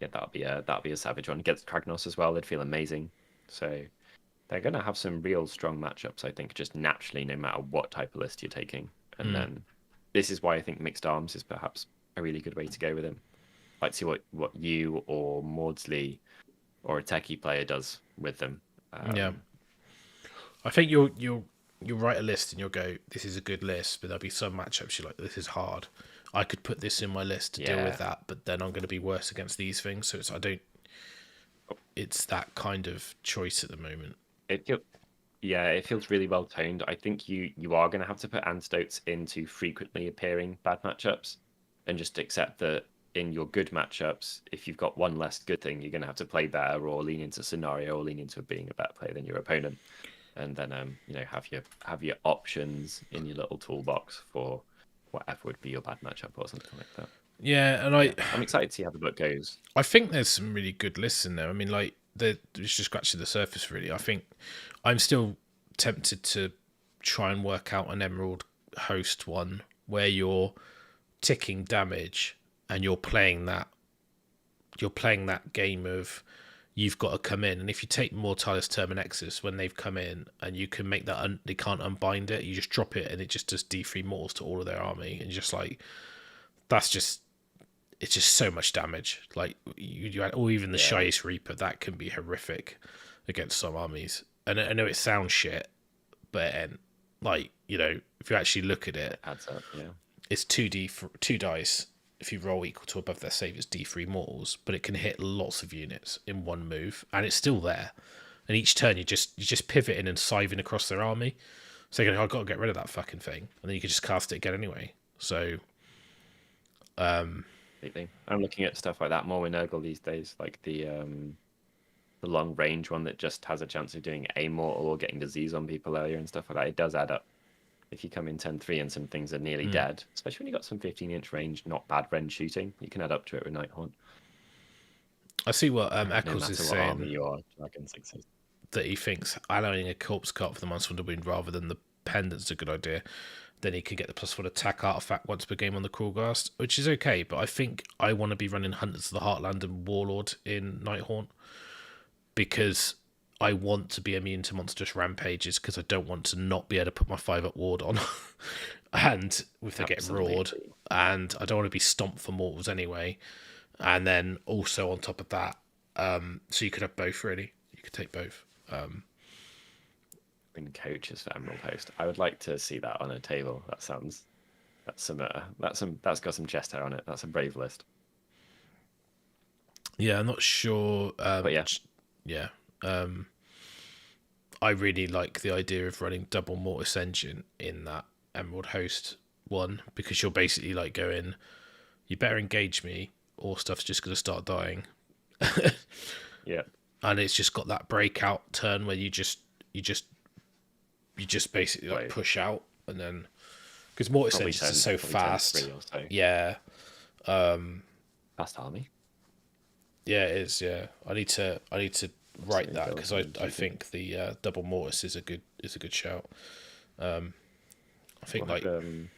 Yeah, that'll be a savage one. Against Kragnos as well, they'd feel amazing. So, they're going to have some real strong matchups, I think, just naturally, no matter what type of list you're taking. And then, this is why I think mixed arms is perhaps a really good way to go with him. Like, see what you or Maudsley or a techie player does with them. Yeah, I think you'll write a list and you'll go, this is a good list, but there'll be some matchups you're like, this is hard. I could put this in my list to deal with that, but then I'm going to be worse against these things. So it's that kind of choice at the moment. It feels really well toned. I think you are going to have to put antidotes into frequently appearing bad matchups, and just accept that in your good matchups, if you've got one less good thing, you're going to have to play better or lean into scenario or lean into being a better player than your opponent, and then have your options in your little toolbox for whatever would be your bad matchup or something like that. Yeah, and I'm excited to see how the book goes. I think there's some really good lists in there. I mean, like, it's just scratching the surface, really. I think I'm still tempted to try and work out an Emerald Host one where you're ticking damage and you're playing that game of you've got to come in, and if you take Mortalis Terminexus when they've come in and you can make that they can't unbind it, you just drop it and it just does D3 mortals to all of their army, and just like it's just so much damage. Like you or even the Shyest Reaper, that can be horrific against some armies. And I know it sounds shit, but like, if you actually look at it adds up. Yeah, it's 2 dice. If you roll equal to above their save, it's D3 mortals, but it can hit lots of units in one move, and it's still there. And each turn, you just pivoting and scything across their army. So you're going, I've got to get rid of that fucking thing, and then you can just cast it again anyway. So, I'm looking at stuff like that more in Nurgle these days, like the the long range one that just has a chance of doing a mortal or getting disease on people earlier and stuff like that, it does add up. If you come in 10-3 and some things are nearly dead, especially when you got some 15-inch range, not bad range shooting, you can add up to it with Nighthaunt. I see what No Eccles is matter what army saying, you are, Dragon 6. that he thinks allowing a corpse cut for the -1 wound rather than the pendant's a good idea. Then he could get the +1 attack artifact once per game on the Crawlghast, which is okay, but I think I want to be running Hunters of the Heartland and Warlord in Nighthaunt because I want to be immune to monstrous rampages because I don't want to not be able to put my 5-up ward on. And if they get roared, and I don't want to be stomped for mortals anyway. And then also on top of that, so you could have both really. You could take both. In coaches for Emerald Host, I would like to see that on a table. That's got some chest hair on it. That's a brave list. Yeah, I'm not sure. But yeah. I really like the idea of running double Mortis Engine in that Emerald Host one because you're basically like going, you better engage me or stuff's just going to start dying. Yeah. And it's just got that breakout turn where you just basically like push out and then because Mortis Engines are so fast. So. Yeah. Fast army. Yeah, it is. Yeah, I need to write that because I think the double Mortis is a good shout. I think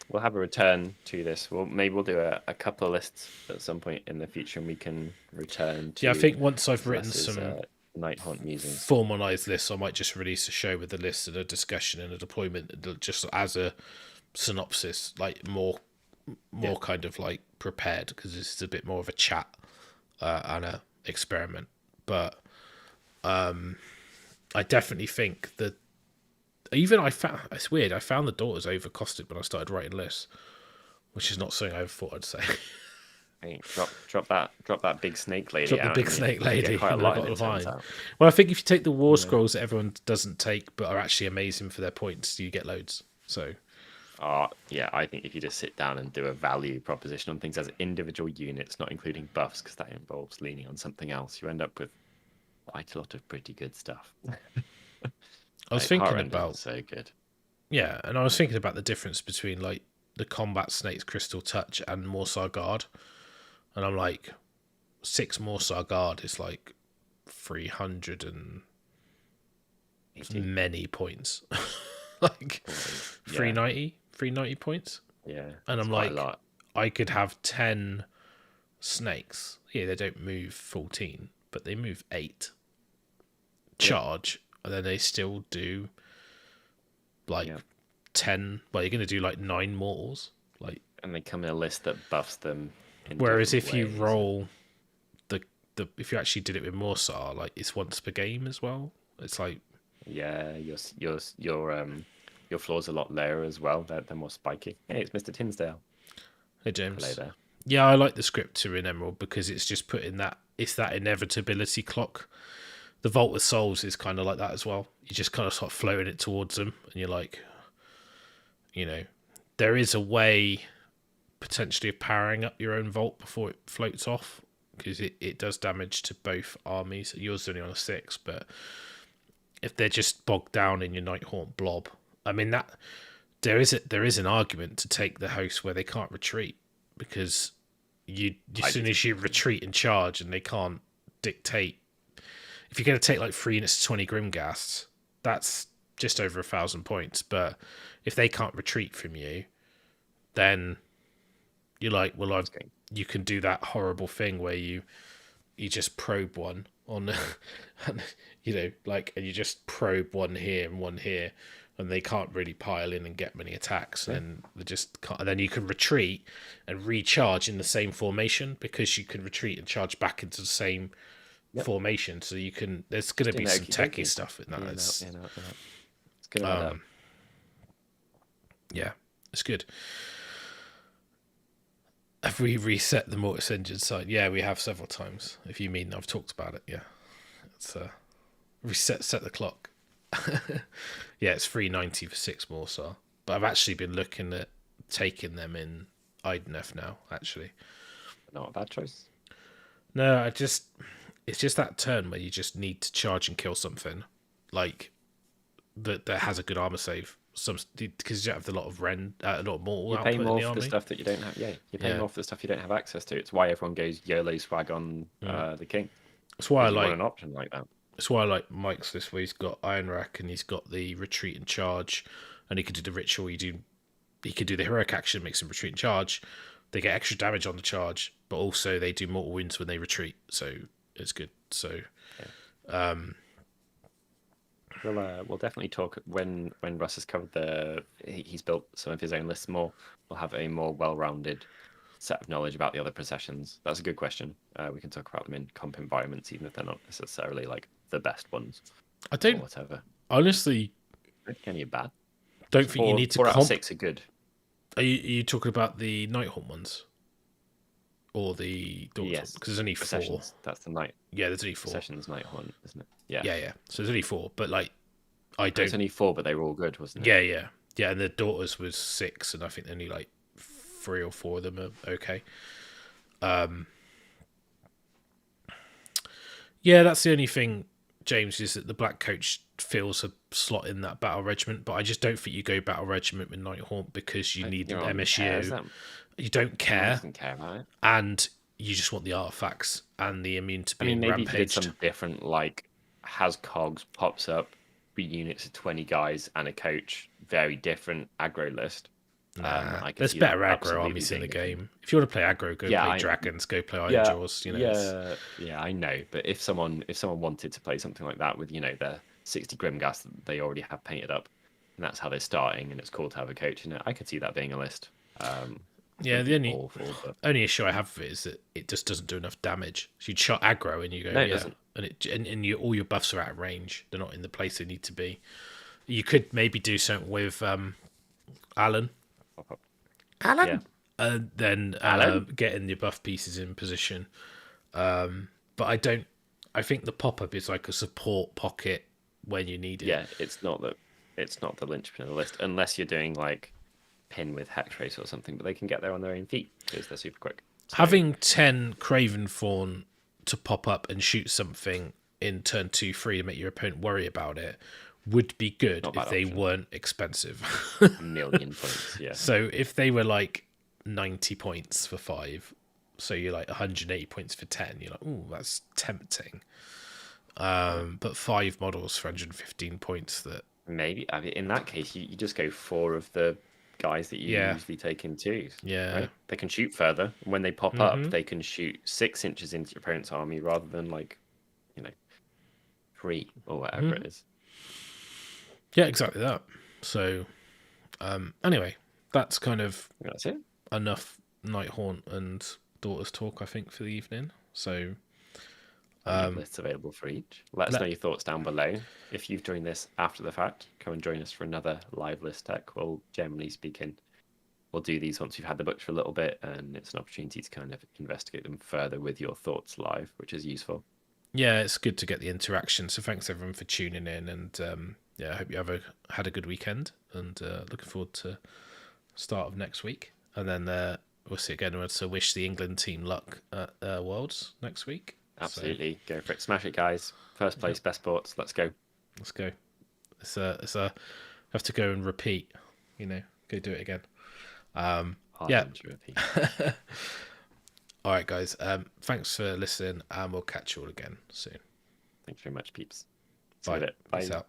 we'll have a return to this. Maybe we'll do a couple of lists at some point in the future, and we can return to. Yeah, I think once I've written some Nighthaunt musings, formalized lists, I might just release a show with a list and a discussion and a deployment, just as a synopsis, like more kind of like prepared because this is a bit more of a chat and a experiment. But I definitely think that even it's weird. I found the daughters overcosted when I started writing lists, which is not something I ever thought I'd say. Hey, drop that big snake lady. Drop the big snake lady. Quite a lot of it well, I think if you take the war scrolls that everyone doesn't take but are actually amazing for their points, you get loads. So. Yeah, I think if you just sit down and do a value proposition on things as individual units, not including buffs, because that involves leaning on something else, you end up with quite a lot of pretty good stuff. I was thinking about so good. Yeah, and I was thinking about the difference between like the Combat Snake's Crystal Touch and Morsar Guard, and I'm like, 6 Morsar Guard is like 300 and many points, like 390 points. Yeah, and I'm like, I could have 10 snakes. Yeah, they don't move 14, but they move 8. Charge. And then they still do like 10. Well, you're going to do like 9 mortals, like, and they come in a list that buffs them. Whereas if you roll the if you actually did it with Morsar, like it's once per game as well. It's like your floor's a lot lower as well. They're more spiky. Hey, it's Mr. Tinsdale. Hey James. Hello there. Yeah, I like the scripter in Emerald because it's just putting that inevitability clock. The Vault with Souls is kind of like that as well. You just kind of start floating it towards them, and you're like, there is a way potentially of powering up your own Vault before it floats off because it does damage to both armies. Yours is only on a 6, but if they're just bogged down in your Nighthaunt blob, I mean that there is an argument to take the host where they can't retreat because as soon as you retreat and charge and they can't dictate. If you're going to take like 3 units to 20 Grimghasts, that's just over 1,000 points. But if they can't retreat from you, then you're like, well, you can do that horrible thing where you just probe one on, and you just probe one here and one here, and they can't really pile in and get many attacks. Yeah. And they just can't. And then you can retreat and recharge in the same formation because you can retreat and charge back into the same. Yep. Formation, so you can. There's going to be some techie stuff in that. It's good. Yeah, it's good. Have we reset the Mortis Engine site? Yeah, we have several times. If you mean I've talked about it, yeah. It's set the clock. Yeah, it's 390 for 6 Morsar. But I've actually been looking at taking them in Idnef now. Actually, not a bad choice. No, it's just that turn where you just need to charge and kill something, like that has a good armor save. Because you have a lot of a lot of mortal You pay output in more the for the army. stuff that you don't have. Yeah, you pay Yeah. more for the stuff you don't have access to. It's why everyone goes YOLO swag on the king. That's why I You want like an option like that. That's why I like Mike's list, where he's got Iron Rack and he's got the retreat and charge, and he can do the ritual. He can do the heroic action, makes him retreat and charge. They get extra damage on the charge, but also they do mortal wounds when they retreat, so it's good. So, We'll definitely talk when Russ has covered he's built some of his own lists more. We'll have a more well-rounded set of knowledge about the other processions. That's a good question. We can talk about them in comp environments, even if they're not necessarily like the best ones. I don't or whatever. Honestly. Any are bad. Don't think you need to 4 comp. out of 6 are good. Are you talking about the Nighthaunt ones? Or the Daughters? Yes, because there's only 4. That's the night. Yeah, there's only 4. Processions Nighthaunt, isn't it? Yeah. Yeah. So there's only 4, but like I don't. It's only 4, but they were all good, wasn't it? Yeah. And the Daughters was 6, and I think only like 3 or 4 of them are okay. Yeah, that's the only thing, James, is that the Black Coach fills a slot in that battle regiment, but I just don't think you go battle regiment with Nighthaunt because you need an MSU. You don't care. Doesn't care about it. And you just want the artifacts and the immune to being maybe rampaged. If you did some different, like, has cogs, pops up, units of 20 guys and a coach, very different aggro list. There's better aggro armies in the game. If you want to play aggro, go play dragons, go play Iron Jaws. Yeah, I know. But if someone wanted to play something like that with their 60 Grimghast that they already have painted up, and that's how they're starting, and it's cool to have a coach in it, I could see that being a list. The only issue I have with it is that it just doesn't do enough damage. So you shot aggro and you go, no, it doesn't. And all your buffs are out of range. They're not in the place they need to be. You could maybe do something with Alan. Yeah. And then getting your buff pieces in position. But I think the pop-up is like a support pocket when you need it. Yeah, it's not the linchpin of the list, unless you're doing like pin with Hex Race or something, but they can get there on their own feet because they're super quick. So, having 10 Craven Fawn to pop up and shoot something in turn 2-3 to make your opponent worry about it would be good if they weren't expensive. $1 million points, yeah. So if they were like 90 points for 5, so you're like 180 points for 10, you're like, ooh, that's tempting. But 5 models for 115 points that... Maybe, in that case, you just go 4 of the guys that you usually take in 2s. Yeah. Right? They can shoot further. When they pop up, they can shoot 6 inches into your opponent's army rather than 3 or whatever it is. Yeah, exactly that. So, anyway, that's it. Enough Nighthaunt and Daughters talk, I think, for the evening. So, lists available for each. Let us know your thoughts down below. If you've joined this after the fact, come and join us for another live list tech. Well, generally speaking, we'll do these once you've had the books for a little bit, and it's an opportunity to kind of investigate them further with your thoughts live, which is useful. Yeah, it's good to get the interaction. So thanks everyone for tuning in, and I hope you had a good weekend, and looking forward to start of next week, and then we'll see again. So wish the England team luck at Worlds next week. Absolutely, go for it, smash it, guys! First place, best sports. Let's go. Let's go. It's a have to go and repeat. Go do it again. Yeah. All right, guys. Thanks for listening, and we'll catch you all again soon. Thanks very much, peeps. Bye. Bye. Peace out.